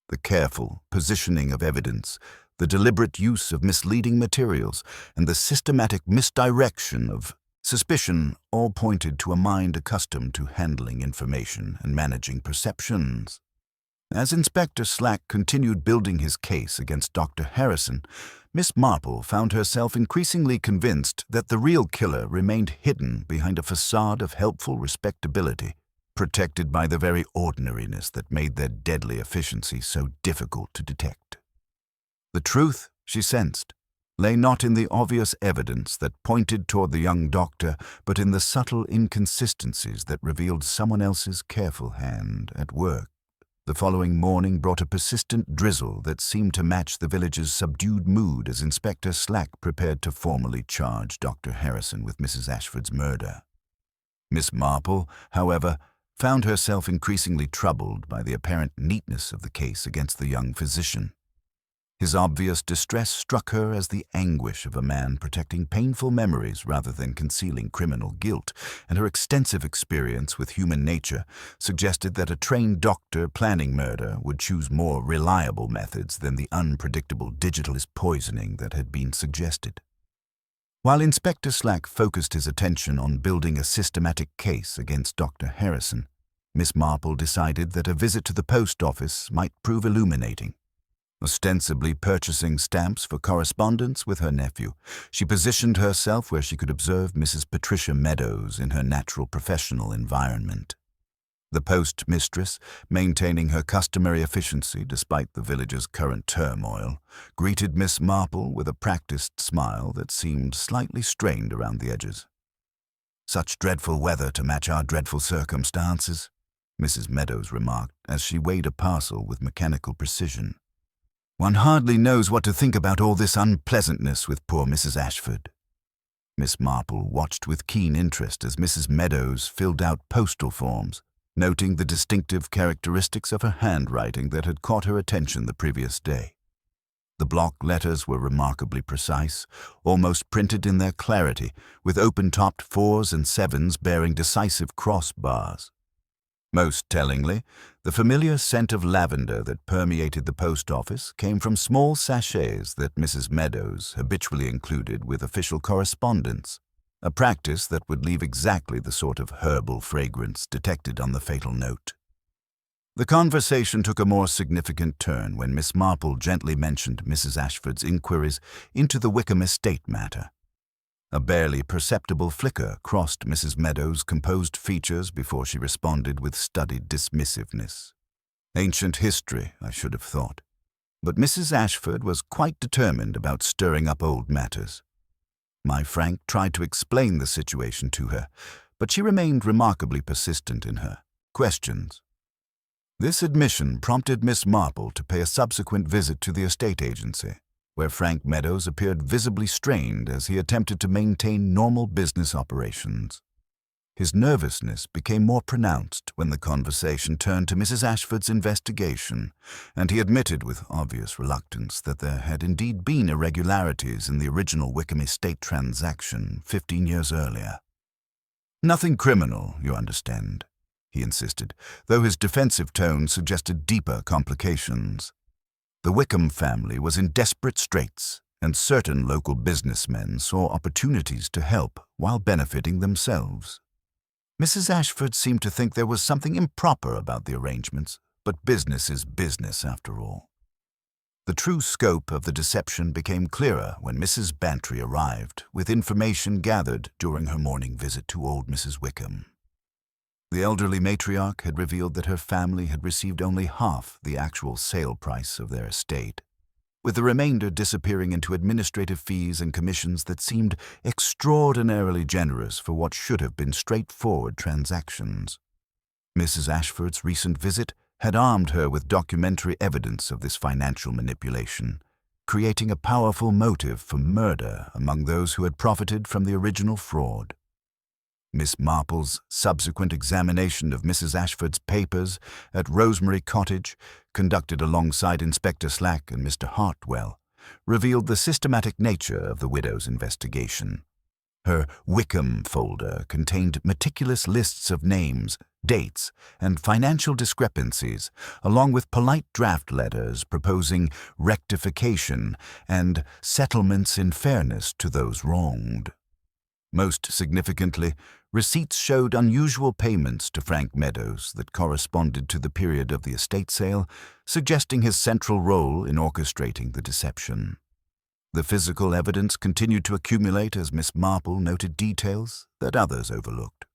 The careful positioning of evidence, the deliberate use of misleading materials, and the systematic misdirection of suspicion all pointed to a mind accustomed to handling information and managing perceptions. As Inspector Slack continued building his case against Dr. Harrison, Miss Marple found herself increasingly convinced that the real killer remained hidden behind a facade of helpful respectability, protected by the very ordinariness that made their deadly efficiency so difficult to detect. The truth, she sensed, lay not in the obvious evidence that pointed toward the young doctor, but in the subtle inconsistencies that revealed someone else's careful hand at work. The following morning brought a persistent drizzle that seemed to match the village's subdued mood as Inspector Slack prepared to formally charge Dr. Harrison with Mrs. Ashford's murder. Miss Marple, however, found herself increasingly troubled by the apparent neatness of the case against the young physician. His obvious distress struck her as the anguish of a man protecting painful memories rather than concealing criminal guilt, and her extensive experience with human nature suggested that a trained doctor planning murder would choose more reliable methods than the unpredictable digitalist poisoning that had been suggested. While Inspector Slack focused his attention on building a systematic case against Dr. Harrison, Miss Marple decided that a visit to the post office might prove illuminating. Ostensibly purchasing stamps for correspondence with her nephew, she positioned herself where she could observe Mrs. Patricia Meadows in her natural professional environment. The post mistress, maintaining her customary efficiency despite the village's current turmoil, greeted Miss Marple with a practiced smile that seemed slightly strained around the edges. "Such dreadful weather to match our dreadful circumstances," Mrs. Meadows remarked as she weighed a parcel with mechanical precision. "One hardly knows what to think about all this unpleasantness with poor Mrs. Ashford." Miss Marple watched with keen interest as Mrs. Meadows filled out postal forms, noting the distinctive characteristics of her handwriting that had caught her attention the previous day. The block letters were remarkably precise, almost printed in their clarity, with open-topped 4s and 7s bearing decisive crossbars. Most tellingly, the familiar scent of lavender that permeated the post office came from small sachets that Mrs. Meadows habitually included with official correspondence, a practice that would leave exactly the sort of herbal fragrance detected on the fatal note. The conversation took a more significant turn when Miss Marple gently mentioned Mrs. Ashford's inquiries into the Wickham estate matter. A barely perceptible flicker crossed Mrs. Meadows' composed features before she responded with studied dismissiveness. Ancient history, I should have thought. But Mrs. Ashford was quite determined about stirring up old matters. My Frank tried to explain the situation to her, but she remained remarkably persistent in her questions. This admission prompted Miss Marple to pay a subsequent visit to the estate agency, where Frank Meadows appeared visibly strained as he attempted to maintain normal business operations. His nervousness became more pronounced when the conversation turned to Mrs. Ashford's investigation, and he admitted with obvious reluctance that there had indeed been irregularities in the original Wickham estate transaction 15 years earlier. "Nothing criminal, you understand," he insisted, though his defensive tone suggested deeper complications. The Wickham family was in desperate straits, and certain local businessmen saw opportunities to help while benefiting themselves. Mrs. Ashford seemed to think there was something improper about the arrangements, but business is business after all. The true scope of the deception became clearer when Mrs. Bantry arrived, with information gathered during her morning visit to old Mrs. Wickham. The elderly matriarch had revealed that her family had received only half the actual sale price of their estate, with the remainder disappearing into administrative fees and commissions that seemed extraordinarily generous for what should have been straightforward transactions. Mrs. Ashford's recent visit had armed her with documentary evidence of this financial manipulation, creating a powerful motive for murder among those who had profited from the original fraud. Miss Marple's subsequent examination of Mrs. Ashford's papers at Rosemary Cottage, conducted alongside Inspector Slack and Mr. Hartwell, revealed the systematic nature of the widow's investigation. Her Wickham folder contained meticulous lists of names, dates, and financial discrepancies, along with polite draft letters proposing rectification and settlements in fairness to those wronged. Most significantly, receipts showed unusual payments to Frank Meadows that corresponded to the period of the estate sale, suggesting his central role in orchestrating the deception. The physical evidence continued to accumulate as Miss Marple noted details that others overlooked.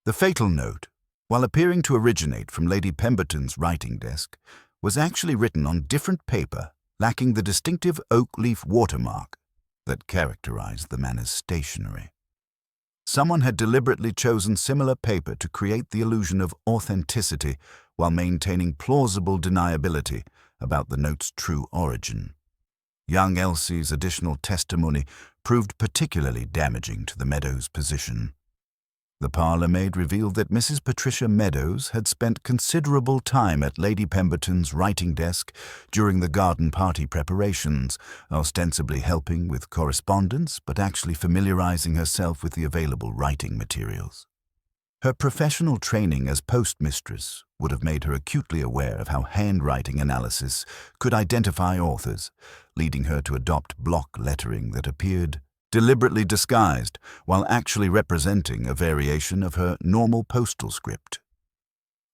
The fatal note, while appearing to originate from Lady Pemberton's writing desk, was actually written on different paper, lacking the distinctive oak leaf watermark that characterized the manor's stationery. Someone had deliberately chosen similar paper to create the illusion of authenticity while maintaining plausible deniability about the note's true origin. Young Elsie's additional testimony proved particularly damaging to the Meadows position. The parlour-maid revealed that Mrs. Patricia Meadows had spent considerable time at Lady Pemberton's writing desk during the garden party preparations, ostensibly helping with correspondence but actually familiarizing herself with the available writing materials. Her professional training as postmistress would have made her acutely aware of how handwriting analysis could identify authors, leading her to adopt block lettering that appeared deliberately disguised while actually representing a variation of her normal postal script.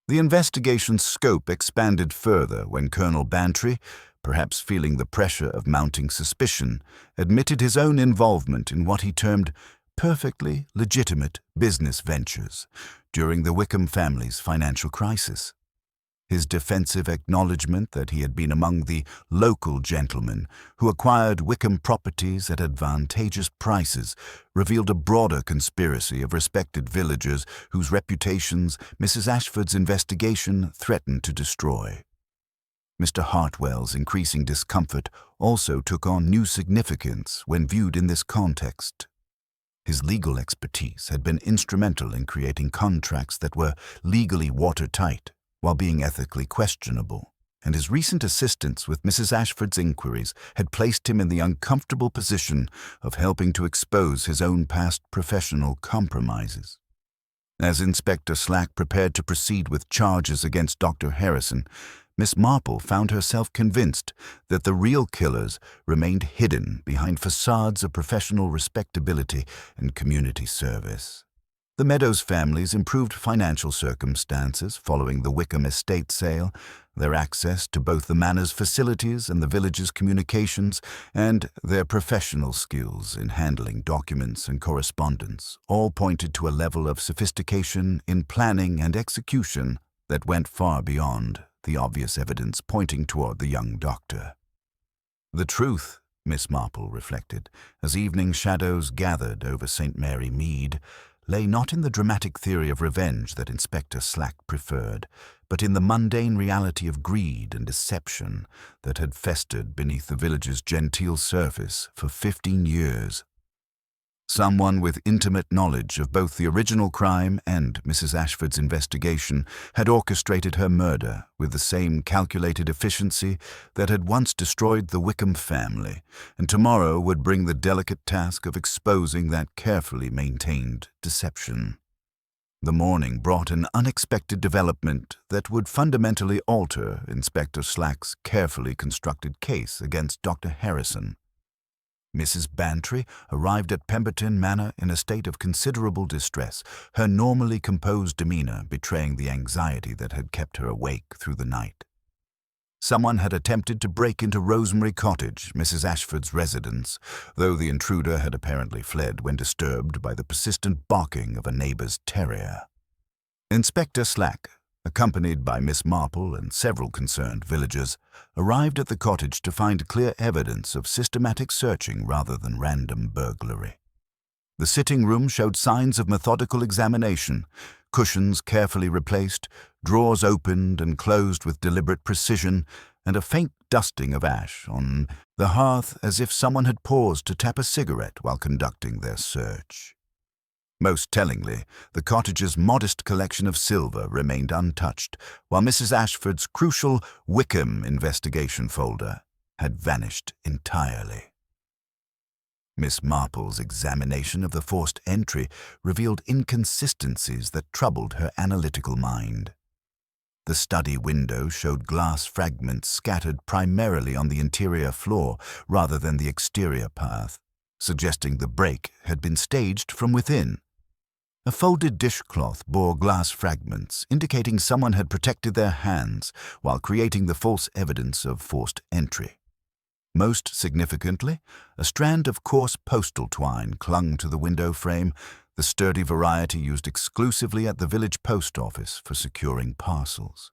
The investigation's scope expanded further when Colonel Bantry, perhaps feeling the pressure of mounting suspicion, admitted his own involvement in what he termed perfectly legitimate business ventures during the Wickham family's financial crisis. His defensive acknowledgement that he had been among the local gentlemen who acquired Wickham properties at advantageous prices revealed a broader conspiracy of respected villagers whose reputations Mrs. Ashford's investigation threatened to destroy. Mr. Hartwell's increasing discomfort also took on new significance when viewed in this context. His legal expertise had been instrumental in creating contracts that were legally watertight while being ethically questionable, and his recent assistance with Mrs. Ashford's inquiries had placed him in the uncomfortable position of helping to expose his own past professional compromises. As Inspector Slack prepared to proceed with charges against Dr. Harrison, Miss Marple found herself convinced that the real killers remained hidden behind facades of professional respectability and community service. The Meadows family's improved financial circumstances following the Wickham estate sale, their access to both the manor's facilities and the village's communications, and their professional skills in handling documents and correspondence all pointed to a level of sophistication in planning and execution that went far beyond the obvious evidence pointing toward the young doctor. The truth, Miss Marple reflected, as evening shadows gathered over St. Mary Mead, lay not in the dramatic theory of revenge that Inspector Slack preferred, but in the mundane reality of greed and deception that had festered beneath the village's genteel surface for 15 years. Someone with intimate knowledge of both the original crime and Mrs. Ashford's investigation had orchestrated her murder with the same calculated efficiency that had once destroyed the Wickham family, and tomorrow would bring the delicate task of exposing that carefully maintained deception. The morning brought an unexpected development that would fundamentally alter Inspector Slack's carefully constructed case against Dr. Harrison. Mrs. Bantry arrived at Pemberton Manor in a state of considerable distress, her normally composed demeanor betraying the anxiety that had kept her awake through the night. Someone had attempted to break into Rosemary Cottage, Mrs. Ashford's residence, though the intruder had apparently fled when disturbed by the persistent barking of a neighbor's terrier. Inspector Slack, accompanied by Miss Marple and several concerned villagers, arrived at the cottage to find clear evidence of systematic searching rather than random burglary. The sitting room showed signs of methodical examination, cushions carefully replaced, drawers opened and closed with deliberate precision, and a faint dusting of ash on the hearth as if someone had paused to tap a cigarette while conducting their search. Most tellingly, the cottage's modest collection of silver remained untouched, while Mrs. Ashford's crucial Wickham investigation folder had vanished entirely. Miss Marple's examination of the forced entry revealed inconsistencies that troubled her analytical mind. The study window showed glass fragments scattered primarily on the interior floor rather than the exterior path, suggesting the break had been staged from within. A folded dishcloth bore glass fragments, indicating someone had protected their hands while creating the false evidence of forced entry. Most significantly, a strand of coarse postal twine clung to the window frame, the sturdy variety used exclusively at the village post office for securing parcels.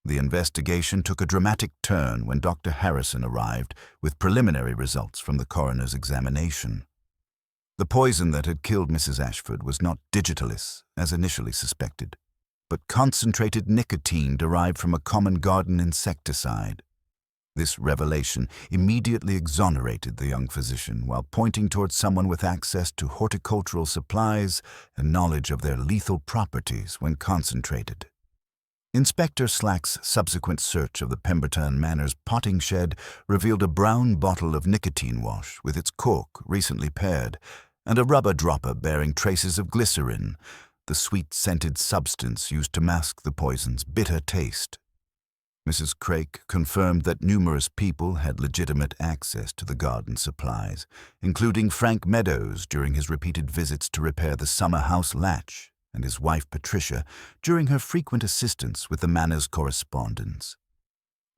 The investigation took a dramatic turn when Dr. Harrison arrived with preliminary results from the coroner's examination. The poison that had killed Mrs. Ashford was not digitalis, as initially suspected, but concentrated nicotine derived from a common garden insecticide. This revelation immediately exonerated the young physician while pointing towards someone with access to horticultural supplies and knowledge of their lethal properties when concentrated. Inspector Slack's subsequent search of the Pemberton Manor's potting shed revealed a brown bottle of nicotine wash with its cork recently pared, and a rubber dropper bearing traces of glycerin, the sweet-scented substance used to mask the poison's bitter taste. Mrs. Craik confirmed that numerous people had legitimate access to the garden supplies, including Frank Meadows during his repeated visits to repair the summer house latch, and his wife Patricia during her frequent assistance with the Manor's correspondence.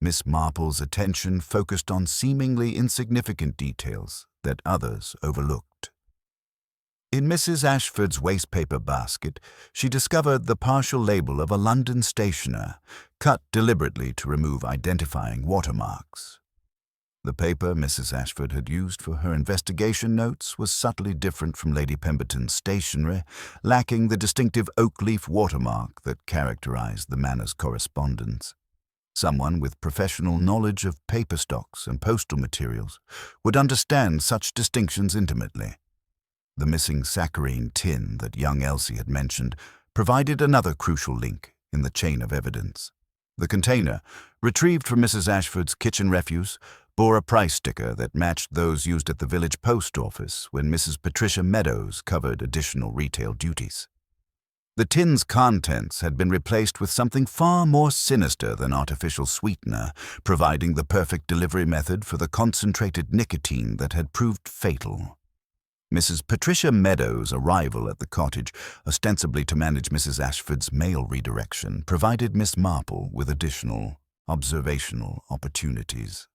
Miss Marple's attention focused on seemingly insignificant details that others overlooked. In Mrs. Ashford's wastepaper basket, she discovered the partial label of a London stationer, cut deliberately to remove identifying watermarks. The paper Mrs. Ashford had used for her investigation notes was subtly different from Lady Pemberton's stationery, lacking the distinctive oak leaf watermark that characterized the Manor's correspondence. Someone with professional knowledge of paper stocks and postal materials would understand such distinctions intimately. The missing saccharine tin that young Elsie had mentioned provided another crucial link in the chain of evidence. The container, retrieved from Mrs. Ashford's kitchen refuse, bore a price sticker that matched those used at the village post office when Mrs. Patricia Meadows covered additional retail duties. The tin's contents had been replaced with something far more sinister than artificial sweetener, providing the perfect delivery method for the concentrated nicotine that had proved fatal. Mrs. Patricia Meadows' arrival at the cottage, ostensibly to manage Mrs. Ashford's mail redirection, provided Miss Marple with additional observational opportunities.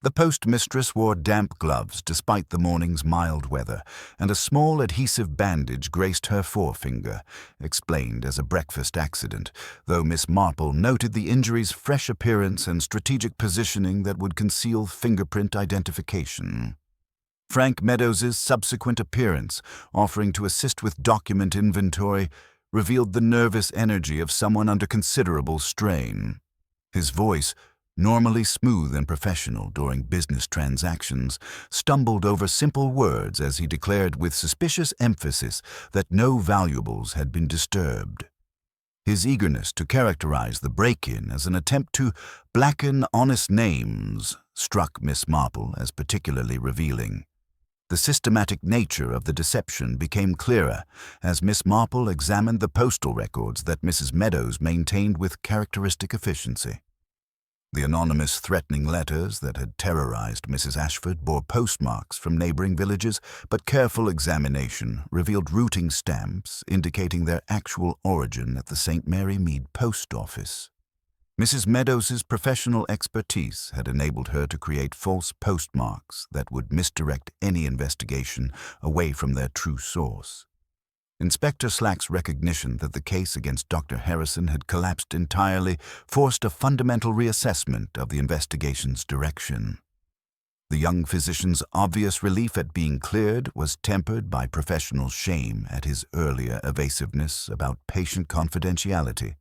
The postmistress wore damp gloves despite the morning's mild weather, and a small adhesive bandage graced her forefinger, explained as a breakfast accident, though Miss Marple noted the injury's fresh appearance and strategic positioning that would conceal fingerprint identification. Frank Meadows's subsequent appearance, offering to assist with document inventory, revealed the nervous energy of someone under considerable strain. His voice, normally smooth and professional during business transactions, stumbled over simple words as he declared with suspicious emphasis that no valuables had been disturbed. His eagerness to characterize the break-in as an attempt to blacken honest names struck Miss Marple as particularly revealing. The systematic nature of the deception became clearer as Miss Marple examined the postal records that Mrs. Meadows maintained with characteristic efficiency. The anonymous threatening letters that had terrorized Mrs. Ashford bore postmarks from neighboring villages, but careful examination revealed routing stamps indicating their actual origin at the St. Mary Mead post office. Mrs. Meadows's professional expertise had enabled her to create false postmarks that would misdirect any investigation away from their true source. Inspector Slack's recognition that the case against Dr. Harrison had collapsed entirely forced a fundamental reassessment of the investigation's direction. The young physician's obvious relief at being cleared was tempered by professional shame at his earlier evasiveness about patient confidentiality.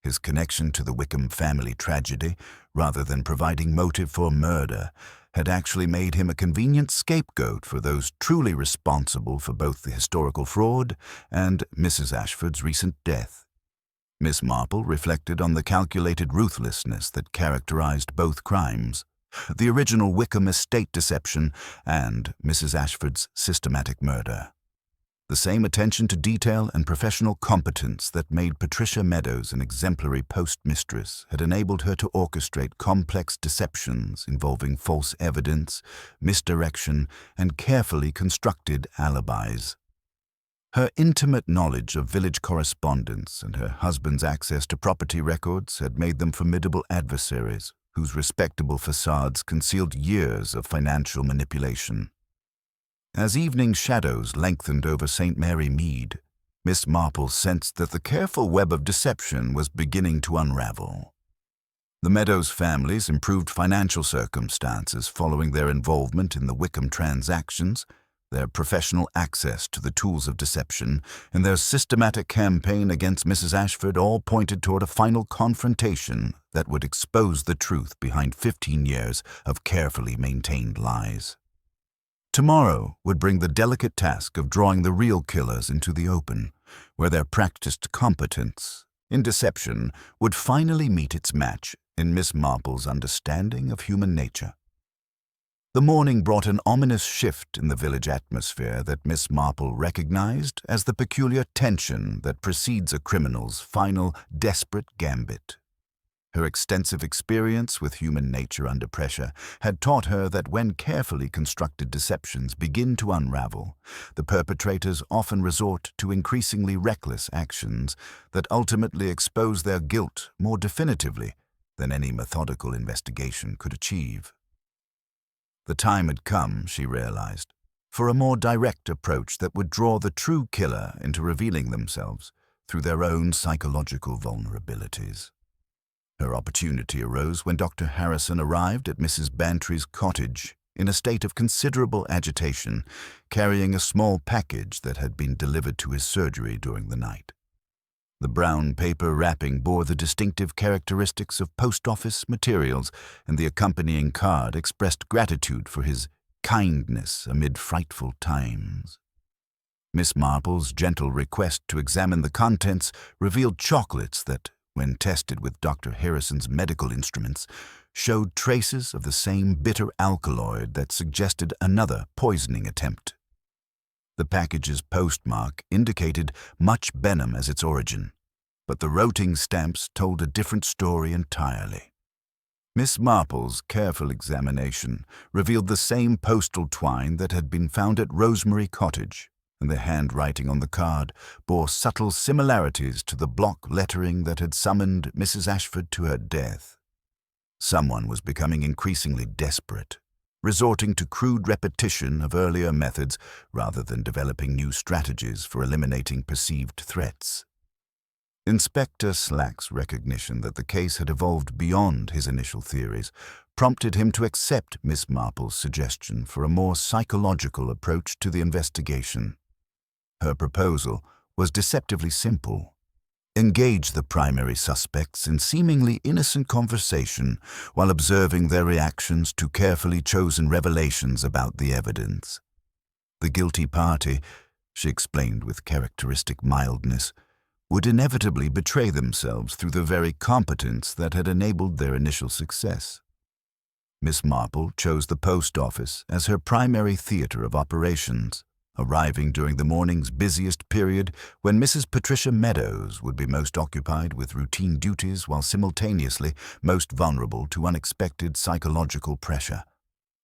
His connection to the Wickham family tragedy, rather than providing motive for murder, had actually made him a convenient scapegoat for those truly responsible for both the historical fraud and Mrs. Ashford's recent death. Miss Marple reflected on the calculated ruthlessness that characterized both crimes, the original Wickham estate deception and Mrs. Ashford's systematic murder. The same attention to detail and professional competence that made Patricia Meadows an exemplary postmistress had enabled her to orchestrate complex deceptions involving false evidence, misdirection, and carefully constructed alibis. Her intimate knowledge of village correspondence and her husband's access to property records had made them formidable adversaries whose respectable facades concealed years of financial manipulation. As evening shadows lengthened over St. Mary Mead, Miss Marple sensed that the careful web of deception was beginning to unravel. The Meadows family's improved financial circumstances following their involvement in the Wickham transactions, their professional access to the tools of deception, and their systematic campaign against Mrs. Ashford all pointed toward a final confrontation that would expose the truth behind 15 years of carefully maintained lies. Tomorrow would bring the delicate task of drawing the real killers into the open, where their practiced competence in deception would finally meet its match in Miss Marple's understanding of human nature. The morning brought an ominous shift in the village atmosphere that Miss Marple recognized as the peculiar tension that precedes a criminal's final, desperate gambit. Her extensive experience with human nature under pressure had taught her that when carefully constructed deceptions begin to unravel, the perpetrators often resort to increasingly reckless actions that ultimately expose their guilt more definitively than any methodical investigation could achieve. The time had come, she realized, for a more direct approach that would draw the true killer into revealing themselves through their own psychological vulnerabilities. Her opportunity arose when Dr. Harrison arrived at Mrs. Bantry's cottage in a state of considerable agitation, carrying a small package that had been delivered to his surgery during the night. The brown paper wrapping bore the distinctive characteristics of post office materials, and the accompanying card expressed gratitude for his kindness amid frightful times. Miss Marple's gentle request to examine the contents revealed chocolates that, when tested with Dr. Harrison's medical instruments, showed traces of the same bitter alkaloid that suggested another poisoning attempt. The package's postmark indicated Much Benham as its origin, but the routing stamps told a different story entirely. Miss Marple's careful examination revealed the same postal twine that had been found at Rosemary Cottage, and the handwriting on the card bore subtle similarities to the block lettering that had summoned Mrs. Ashford to her death. Someone was becoming increasingly desperate, resorting to crude repetition of earlier methods rather than developing new strategies for eliminating perceived threats. Inspector Slack's recognition that the case had evolved beyond his initial theories prompted him to accept Miss Marple's suggestion for a more psychological approach to the investigation. Her proposal was deceptively simple. Engage the primary suspects in seemingly innocent conversation while observing their reactions to carefully chosen revelations about the evidence. The guilty party, she explained with characteristic mildness, would inevitably betray themselves through the very competence that had enabled their initial success. Miss Marple chose the post office as her primary theater of operations, arriving during the morning's busiest period when Mrs. Patricia Meadows would be most occupied with routine duties while simultaneously most vulnerable to unexpected psychological pressure.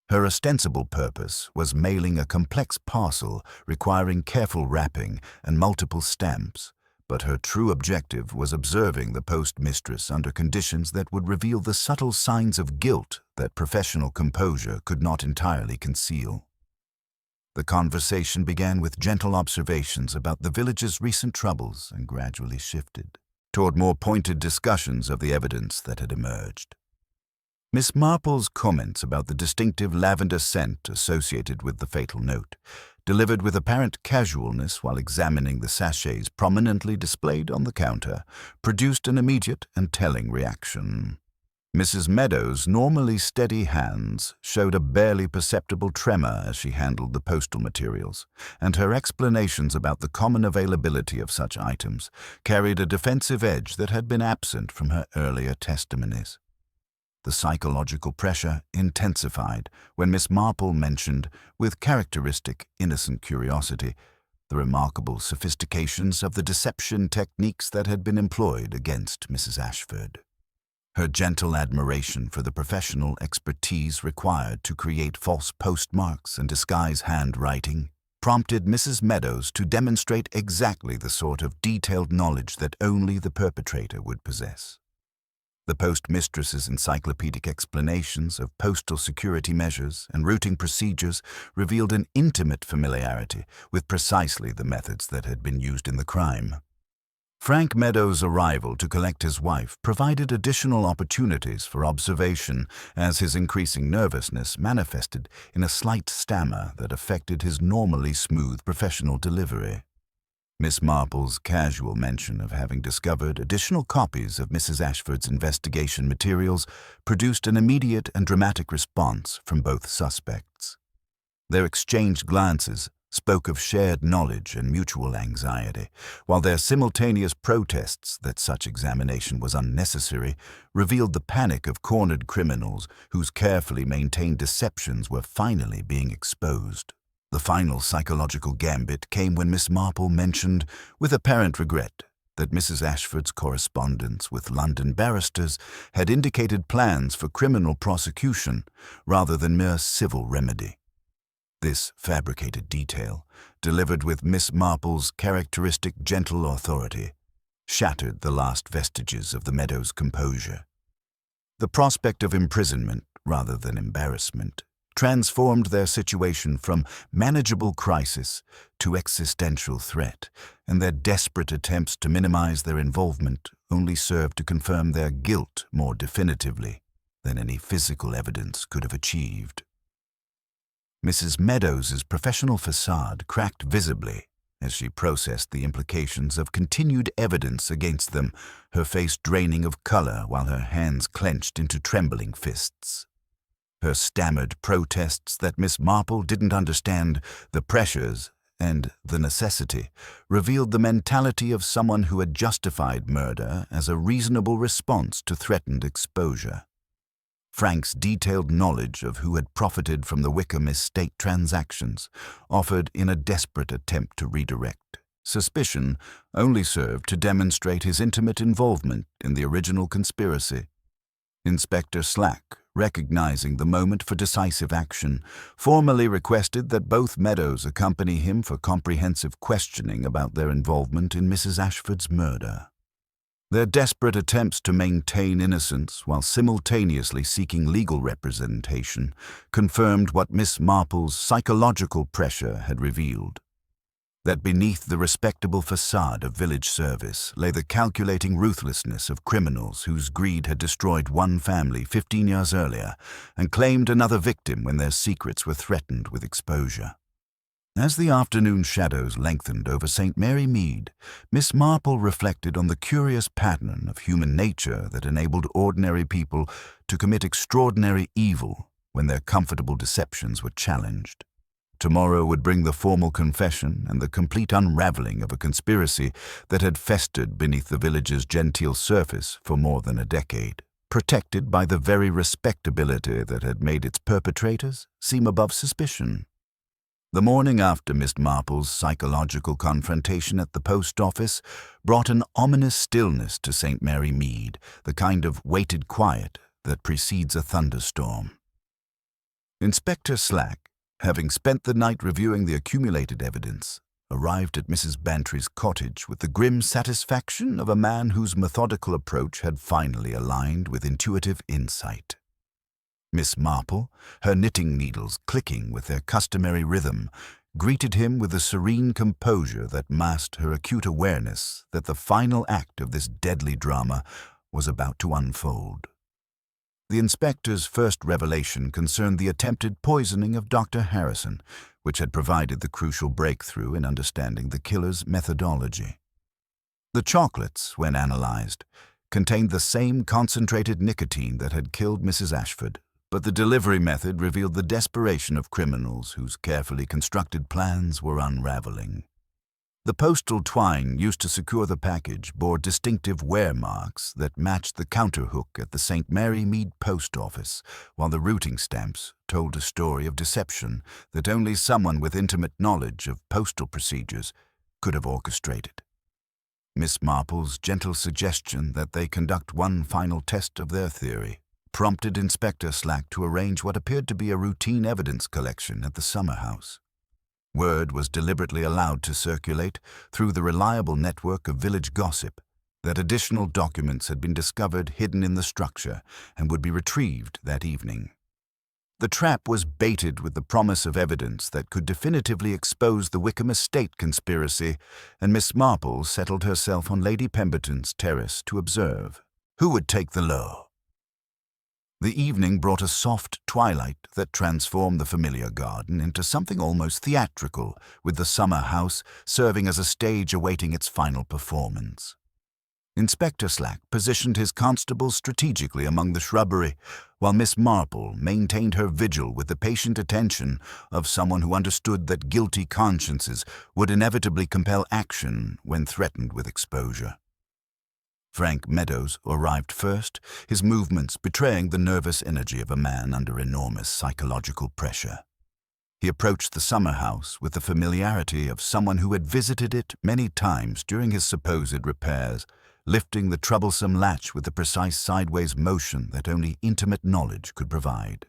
Her ostensible purpose was mailing a complex parcel requiring careful wrapping and multiple stamps, but her true objective was observing the postmistress under conditions that would reveal the subtle signs of guilt that professional composure could not entirely conceal. The conversation began with gentle observations about the village's recent troubles and gradually shifted toward more pointed discussions of the evidence that had emerged. Miss Marple's comments about the distinctive lavender scent associated with the fatal note, delivered with apparent casualness while examining the sachets prominently displayed on the counter, produced an immediate and telling reaction. Mrs. Meadows' normally steady hands showed a barely perceptible tremor as she handled the postal materials, and her explanations about the common availability of such items carried a defensive edge that had been absent from her earlier testimonies. The psychological pressure intensified when Miss Marple mentioned, with characteristic innocent curiosity, the remarkable sophistications of the deception techniques that had been employed against Mrs. Ashford. Her gentle admiration for the professional expertise required to create false postmarks and disguise handwriting prompted Mrs. Meadows to demonstrate exactly the sort of detailed knowledge that only the perpetrator would possess. The postmistress's encyclopedic explanations of postal security measures and routing procedures revealed an intimate familiarity with precisely the methods that had been used in the crime. Frank Meadows' arrival to collect his wife provided additional opportunities for observation, as his increasing nervousness manifested in a slight stammer that affected his normally smooth professional delivery. Miss Marple's casual mention of having discovered additional copies of Mrs. Ashford's investigation materials produced an immediate and dramatic response from both suspects. Their exchanged glances spoke of shared knowledge and mutual anxiety, while their simultaneous protests that such examination was unnecessary revealed the panic of cornered criminals whose carefully maintained deceptions were finally being exposed. The final psychological gambit came when Miss Marple mentioned, with apparent regret, that Mrs. Ashford's correspondence with London barristers had indicated plans for criminal prosecution rather than mere civil remedy. This fabricated detail, delivered with Miss Marple's characteristic gentle authority, shattered the last vestiges of the Meadows' composure. The prospect of imprisonment, rather than embarrassment, transformed their situation from manageable crisis to existential threat, and their desperate attempts to minimize their involvement only served to confirm their guilt more definitively than any physical evidence could have achieved. Mrs. Meadows' professional facade cracked visibly as she processed the implications of continued evidence against them, her face draining of color while her hands clenched into trembling fists. Her stammered protests that Miss Marple didn't understand the pressures and the necessity revealed the mentality of someone who had justified murder as a reasonable response to threatened exposure. Frank's detailed knowledge of who had profited from the Wickham estate transactions offered in a desperate attempt to redirect. Suspicion only served to demonstrate his intimate involvement in the original conspiracy. Inspector Slack, recognizing the moment for decisive action, formally requested that both Meadows accompany him for comprehensive questioning about their involvement in Mrs. Ashford's murder. Their desperate attempts to maintain innocence while simultaneously seeking legal representation confirmed what Miss Marple's psychological pressure had revealed: that beneath the respectable facade of village service lay the calculating ruthlessness of criminals whose greed had destroyed one family 15 years earlier and claimed another victim when their secrets were threatened with exposure. As the afternoon shadows lengthened over St. Mary Mead, Miss Marple reflected on the curious pattern of human nature that enabled ordinary people to commit extraordinary evil when their comfortable deceptions were challenged. Tomorrow would bring the formal confession and the complete unraveling of a conspiracy that had festered beneath the village's genteel surface for more than a decade, protected by the very respectability that had made its perpetrators seem above suspicion. The morning after Miss Marple's psychological confrontation at the post office brought an ominous stillness to St. Mary Mead, the kind of weighted quiet that precedes a thunderstorm. Inspector Slack, having spent the night reviewing the accumulated evidence, arrived at Mrs. Bantry's cottage with the grim satisfaction of a man whose methodical approach had finally aligned with intuitive insight. Miss Marple, her knitting needles clicking with their customary rhythm, greeted him with a serene composure that masked her acute awareness that the final act of this deadly drama was about to unfold. The inspector's first revelation concerned the attempted poisoning of Dr. Harrison, which had provided the crucial breakthrough in understanding the killer's methodology. The chocolates, when analyzed, contained the same concentrated nicotine that had killed Mrs. Ashford, but the delivery method revealed the desperation of criminals whose carefully constructed plans were unraveling. The postal twine used to secure the package bore distinctive wear marks that matched the counterhook at the St. Mary Mead post office, while the routing stamps told a story of deception that only someone with intimate knowledge of postal procedures could have orchestrated. Miss Marple's gentle suggestion that they conduct one final test of their theory prompted Inspector Slack to arrange what appeared to be a routine evidence collection at the summer house. Word was deliberately allowed to circulate through the reliable network of village gossip that additional documents had been discovered hidden in the structure and would be retrieved that evening. The trap was baited with the promise of evidence that could definitively expose the Wickham estate conspiracy, and Miss Marple settled herself on Lady Pemberton's terrace to observe who would take the low. The evening brought a soft twilight that transformed the familiar garden into something almost theatrical, with the summer house serving as a stage awaiting its final performance. Inspector Slack positioned his constables strategically among the shrubbery, while Miss Marple maintained her vigil with the patient attention of someone who understood that guilty consciences would inevitably compel action when threatened with exposure. Frank Meadows arrived first, his movements betraying the nervous energy of a man under enormous psychological pressure. He approached the summer house with the familiarity of someone who had visited it many times during his supposed repairs, lifting the troublesome latch with the precise sideways motion that only intimate knowledge could provide.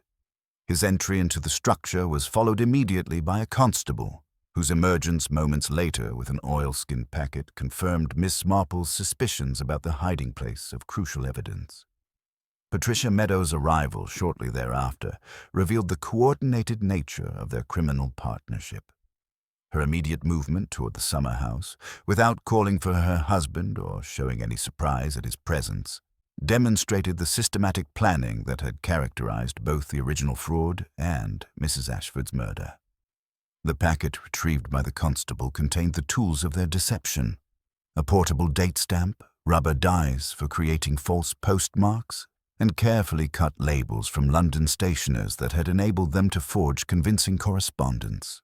His entry into the structure was followed immediately by a constable, whose emergence moments later with an oilskin packet confirmed Miss Marple's suspicions about the hiding place of crucial evidence. Patricia Meadows' arrival shortly thereafter revealed the coordinated nature of their criminal partnership. Her immediate movement toward the summer house, without calling for her husband or showing any surprise at his presence, demonstrated the systematic planning that had characterized both the original fraud and Mrs. Ashford's murder. The packet retrieved by the constable contained the tools of their deception: a portable date stamp, rubber dies for creating false postmarks, and carefully cut labels from London stationers that had enabled them to forge convincing correspondence.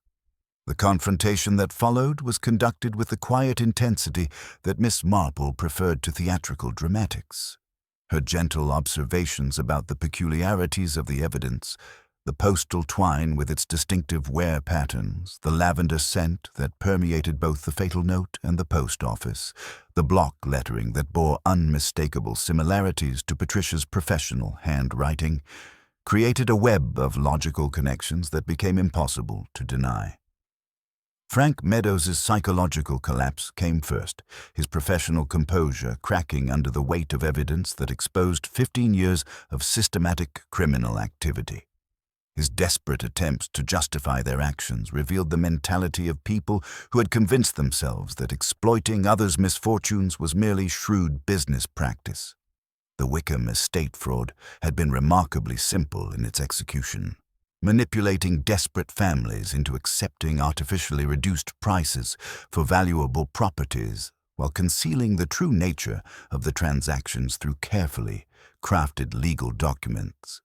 The confrontation that followed was conducted with the quiet intensity that Miss Marple preferred to theatrical dramatics. Her gentle observations about the peculiarities of the evidence, the postal twine with its distinctive wear patterns, the lavender scent that permeated both the fatal note and the post office, the block lettering that bore unmistakable similarities to Patricia's professional handwriting, created a web of logical connections that became impossible to deny. Frank Meadows' psychological collapse came first, his professional composure cracking under the weight of evidence that exposed 15 years of systematic criminal activity. His desperate attempts to justify their actions revealed the mentality of people who had convinced themselves that exploiting others' misfortunes was merely shrewd business practice. The Wickham estate fraud had been remarkably simple in its execution, manipulating desperate families into accepting artificially reduced prices for valuable properties while concealing the true nature of the transactions through carefully crafted legal documents.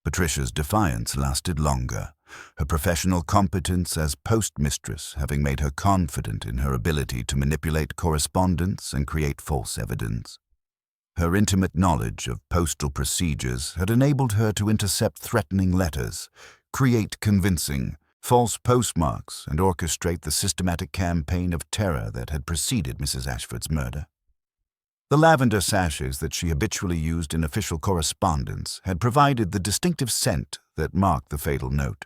Patricia's defiance lasted longer, her professional competence as postmistress having made her confident in her ability to manipulate correspondence and create false evidence. Her intimate knowledge of postal procedures had enabled her to intercept threatening letters, create convincing, false postmarks, and orchestrate the systematic campaign of terror that had preceded Mrs. Ashford's murder. The lavender sachets that she habitually used in official correspondence had provided the distinctive scent that marked the fatal note,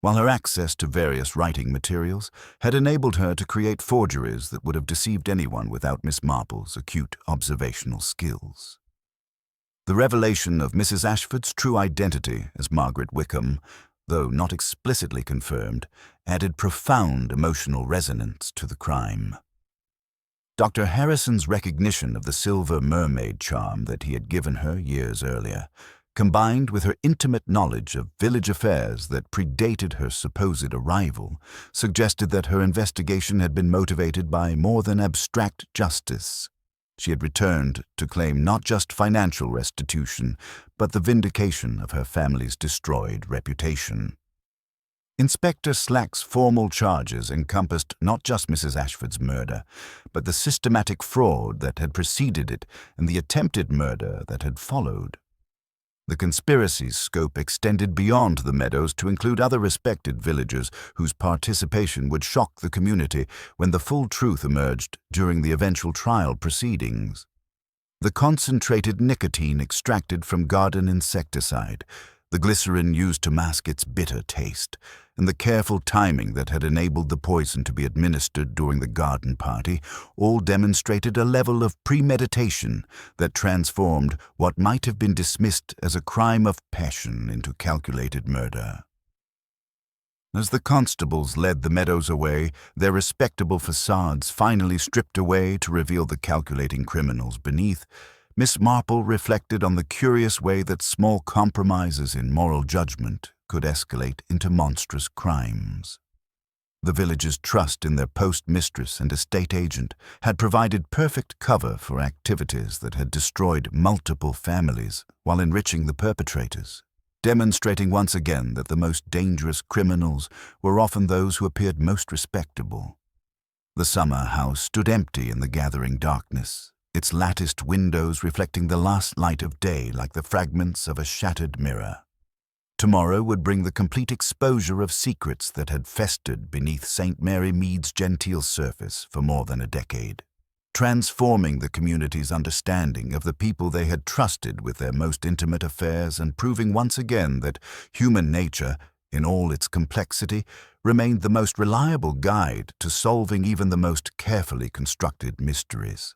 while her access to various writing materials had enabled her to create forgeries that would have deceived anyone without Miss Marple's acute observational skills. The revelation of Mrs. Ashford's true identity as Margaret Wickham, though not explicitly confirmed, added profound emotional resonance to the crime. Dr. Harrison's recognition of the silver mermaid charm that he had given her years earlier, combined with her intimate knowledge of village affairs that predated her supposed arrival, suggested that her investigation had been motivated by more than abstract justice. She had returned to claim not just financial restitution, but the vindication of her family's destroyed reputation. Inspector Slack's formal charges encompassed not just Mrs. Ashford's murder, but the systematic fraud that had preceded it and the attempted murder that had followed. The conspiracy's scope extended beyond the Meadows to include other respected villagers whose participation would shock the community when the full truth emerged during the eventual trial proceedings. The concentrated nicotine extracted from garden insecticide, the glycerin used to mask its bitter taste, and the careful timing that had enabled the poison to be administered during the garden party all demonstrated a level of premeditation that transformed what might have been dismissed as a crime of passion into calculated murder. As the constables led the Meadows away, their respectable facades finally stripped away to reveal the calculating criminals beneath, Miss Marple reflected on the curious way that small compromises in moral judgment could escalate into monstrous crimes. The village's trust in their postmistress and estate agent had provided perfect cover for activities that had destroyed multiple families while enriching the perpetrators, demonstrating once again that the most dangerous criminals were often those who appeared most respectable. The summer house stood empty in the gathering darkness, its latticed windows reflecting the last light of day like the fragments of a shattered mirror. Tomorrow would bring the complete exposure of secrets that had festered beneath St. Mary Mead's genteel surface for more than a decade, transforming the community's understanding of the people they had trusted with their most intimate affairs and proving once again that human nature, in all its complexity, remained the most reliable guide to solving even the most carefully constructed mysteries.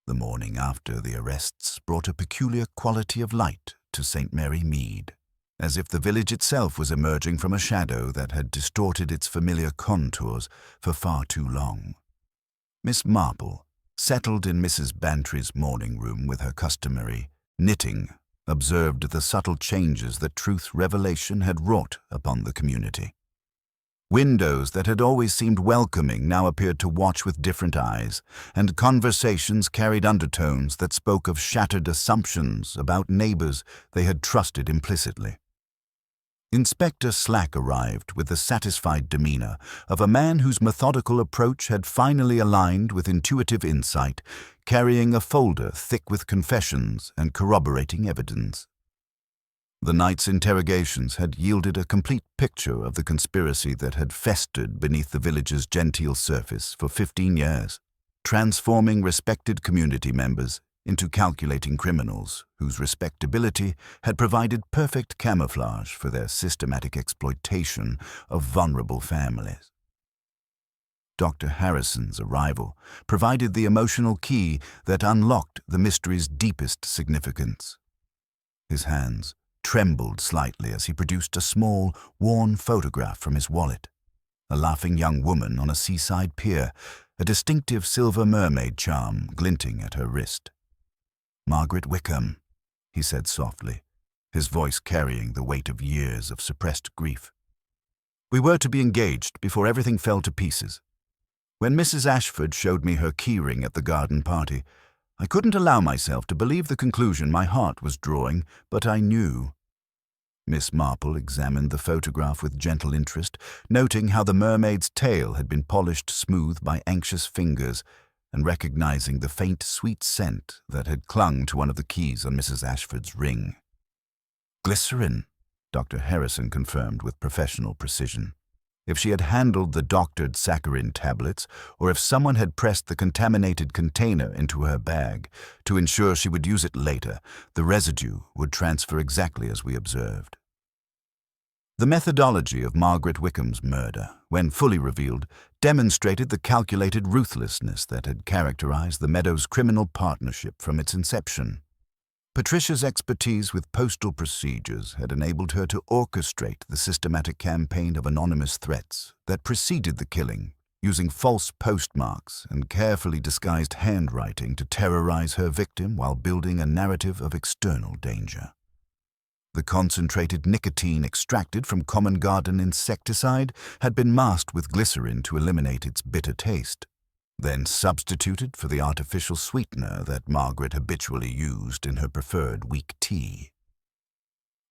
The morning after the arrests brought a peculiar quality of light to St. Mary Mead, as if the village itself was emerging from a shadow that had distorted its familiar contours for far too long. Miss Marple, settled in Mrs. Bantry's morning room with her customary knitting, observed the subtle changes that truth revelation had wrought upon the community. Windows that had always seemed welcoming now appeared to watch with different eyes, and conversations carried undertones that spoke of shattered assumptions about neighbors they had trusted implicitly. Inspector Slack arrived with the satisfied demeanor of a man whose methodical approach had finally aligned with intuitive insight, carrying a folder thick with confessions and corroborating evidence. The night's interrogations had yielded a complete picture of the conspiracy that had festered beneath the village's genteel surface for 15 years, transforming respected community members into calculating criminals whose respectability had provided perfect camouflage for their systematic exploitation of vulnerable families. Dr. Harrison's arrival provided the emotional key that unlocked the mystery's deepest significance. His hands trembled slightly as he produced a small, worn photograph from his wallet. A laughing young woman on a seaside pier, a distinctive silver mermaid charm glinting at her wrist. "Margaret Wickham," he said softly, his voice carrying the weight of years of suppressed grief. "We were to be engaged before everything fell to pieces. When Mrs. Ashford showed me her keyring at the garden party, I couldn't allow myself to believe the conclusion my heart was drawing, but I knew." Miss Marple examined the photograph with gentle interest, noting how the mermaid's tail had been polished smooth by anxious fingers, and recognizing the faint, sweet scent that had clung to one of the keys on Mrs. Ashford's ring. "Glycerin," Dr. Harrison confirmed with professional precision. If she had handled the doctored saccharin tablets, or if someone had pressed the contaminated container into her bag to ensure she would use it later, the residue would transfer exactly as we observed. The methodology of Margaret Wickham's murder, when fully revealed, demonstrated the calculated ruthlessness that had characterized the Meadows criminal partnership from its inception. Patricia's expertise with postal procedures had enabled her to orchestrate the systematic campaign of anonymous threats that preceded the killing, using false postmarks and carefully disguised handwriting to terrorize her victim while building a narrative of external danger. The concentrated nicotine extracted from common garden insecticide had been masked with glycerin to eliminate its bitter taste, then substituted for the artificial sweetener that Margaret habitually used in her preferred weak tea.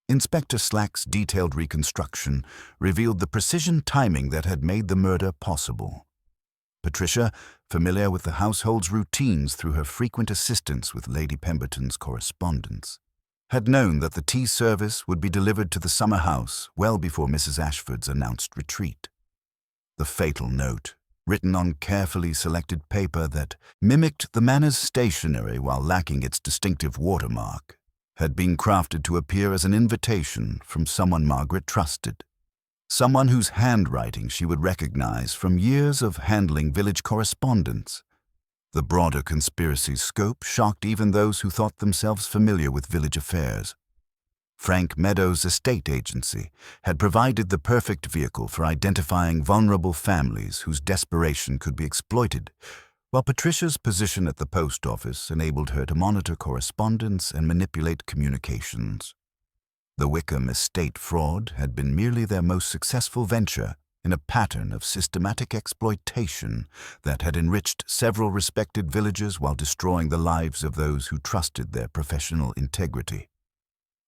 Inspector Slack's detailed reconstruction revealed the precision timing that had made the murder possible. Patricia, familiar with the household's routines through her frequent assistance with Lady Pemberton's correspondence, had known that the tea service would be delivered to the summer house well before Mrs. Ashford's announced retreat. The fatal note, written on carefully selected paper that mimicked the manor's stationery while lacking its distinctive watermark, had been crafted to appear as an invitation from someone Margaret trusted, someone whose handwriting she would recognize from years of handling village correspondence. The broader conspiracy's scope shocked even those who thought themselves familiar with village affairs. Frank Meadows' estate agency had provided the perfect vehicle for identifying vulnerable families whose desperation could be exploited, while Patricia's position at the post office enabled her to monitor correspondence and manipulate communications. The Wickham estate fraud had been merely their most successful venture in a pattern of systematic exploitation that had enriched several respected villagers while destroying the lives of those who trusted their professional integrity.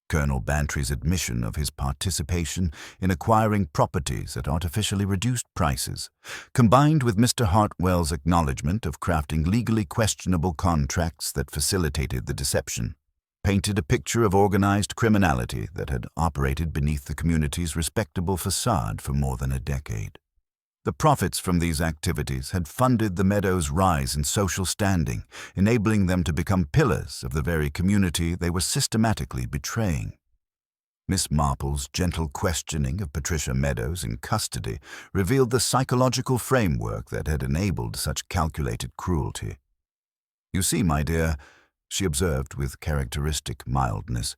Colonel Bantry's admission of his participation in acquiring properties at artificially reduced prices, combined with Mr. Hartwell's acknowledgement of crafting legally questionable contracts that facilitated the deception, painted a picture of organized criminality that had operated beneath the community's respectable facade for more than a decade. The profits from these activities had funded the Meadows' rise in social standing, enabling them to become pillars of the very community they were systematically betraying. Miss Marple's gentle questioning of Patricia Meadows in custody revealed the psychological framework that had enabled such calculated cruelty. "You see, my dear," she observed with characteristic mildness,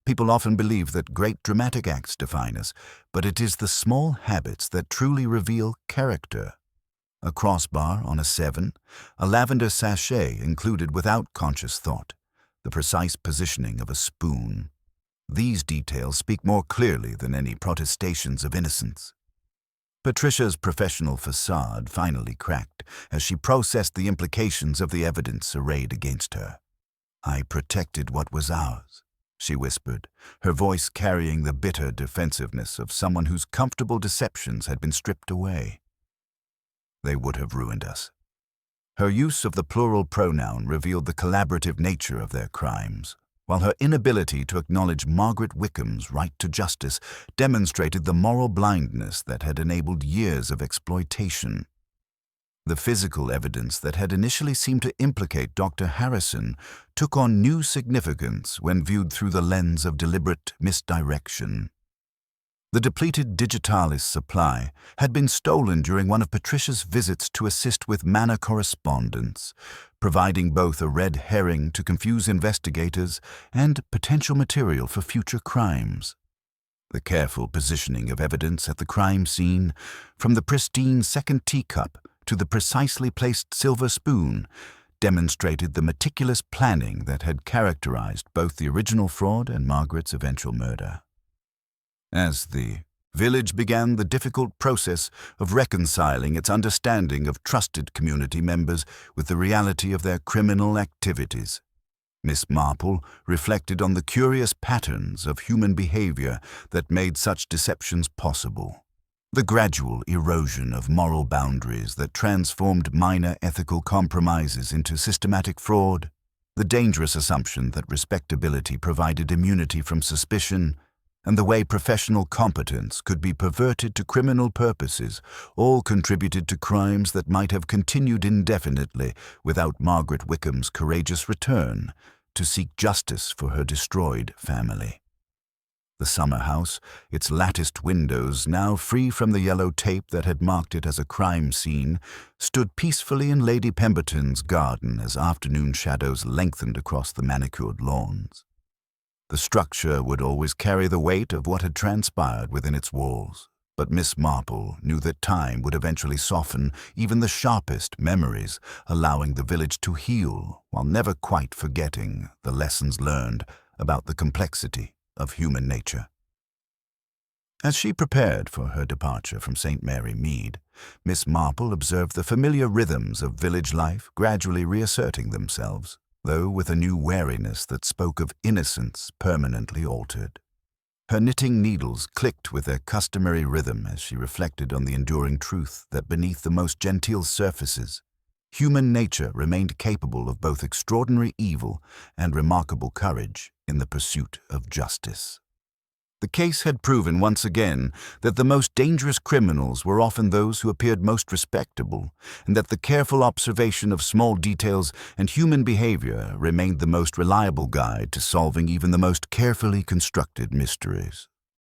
"people often believe that great dramatic acts define us, but it is the small habits that truly reveal character. A crossbar on a 7, a lavender sachet included without conscious thought, the precise positioning of a spoon. These details speak more clearly than any protestations of innocence." Patricia's professional facade finally cracked as she processed the implications of the evidence arrayed against her. "I protected what was ours," she whispered, her voice carrying the bitter defensiveness of someone whose comfortable deceptions had been stripped away. "They would have ruined us." Her use of the plural pronoun revealed the collaborative nature of their crimes, while her inability to acknowledge Margaret Wickham's right to justice demonstrated the moral blindness that had enabled years of exploitation. The physical evidence that had initially seemed to implicate Dr. Harrison took on new significance when viewed through the lens of deliberate misdirection. The depleted digitalis supply had been stolen during one of Patricia's visits to assist with manor correspondence, providing both a red herring to confuse investigators and potential material for future crimes. The careful positioning of evidence at the crime scene, from the pristine second teacup to the precisely placed silver spoon, demonstrated the meticulous planning that had characterized both the original fraud and Margaret's eventual murder. As the village began the difficult process of reconciling its understanding of trusted community members with the reality of their criminal activities, Miss Marple reflected on the curious patterns of human behavior that made such deceptions possible. The gradual erosion of moral boundaries that transformed minor ethical compromises into systematic fraud, the dangerous assumption that respectability provided immunity from suspicion, and the way professional competence could be perverted to criminal purposes all contributed to crimes that might have continued indefinitely without Margaret Wickham's courageous return to seek justice for her destroyed family. The summer house, its latticed windows now free from the yellow tape that had marked it as a crime scene, stood peacefully in Lady Pemberton's garden as afternoon shadows lengthened across the manicured lawns. The structure would always carry the weight of what had transpired within its walls, but Miss Marple knew that time would eventually soften even the sharpest memories, allowing the village to heal while never quite forgetting the lessons learned about the complexity of human nature. As she prepared for her departure from St. Mary Mead, Miss Marple observed the familiar rhythms of village life gradually reasserting themselves, though with a new wariness that spoke of innocence permanently altered. Her knitting needles clicked with their customary rhythm as she reflected on the enduring truth that beneath the most genteel surfaces, human nature remained capable of both extraordinary evil and remarkable courage in the pursuit of justice. The case had proven once again that the most dangerous criminals were often those who appeared most respectable, and that the careful observation of small details and human behavior remained the most reliable guide to solving even the most carefully constructed mysteries.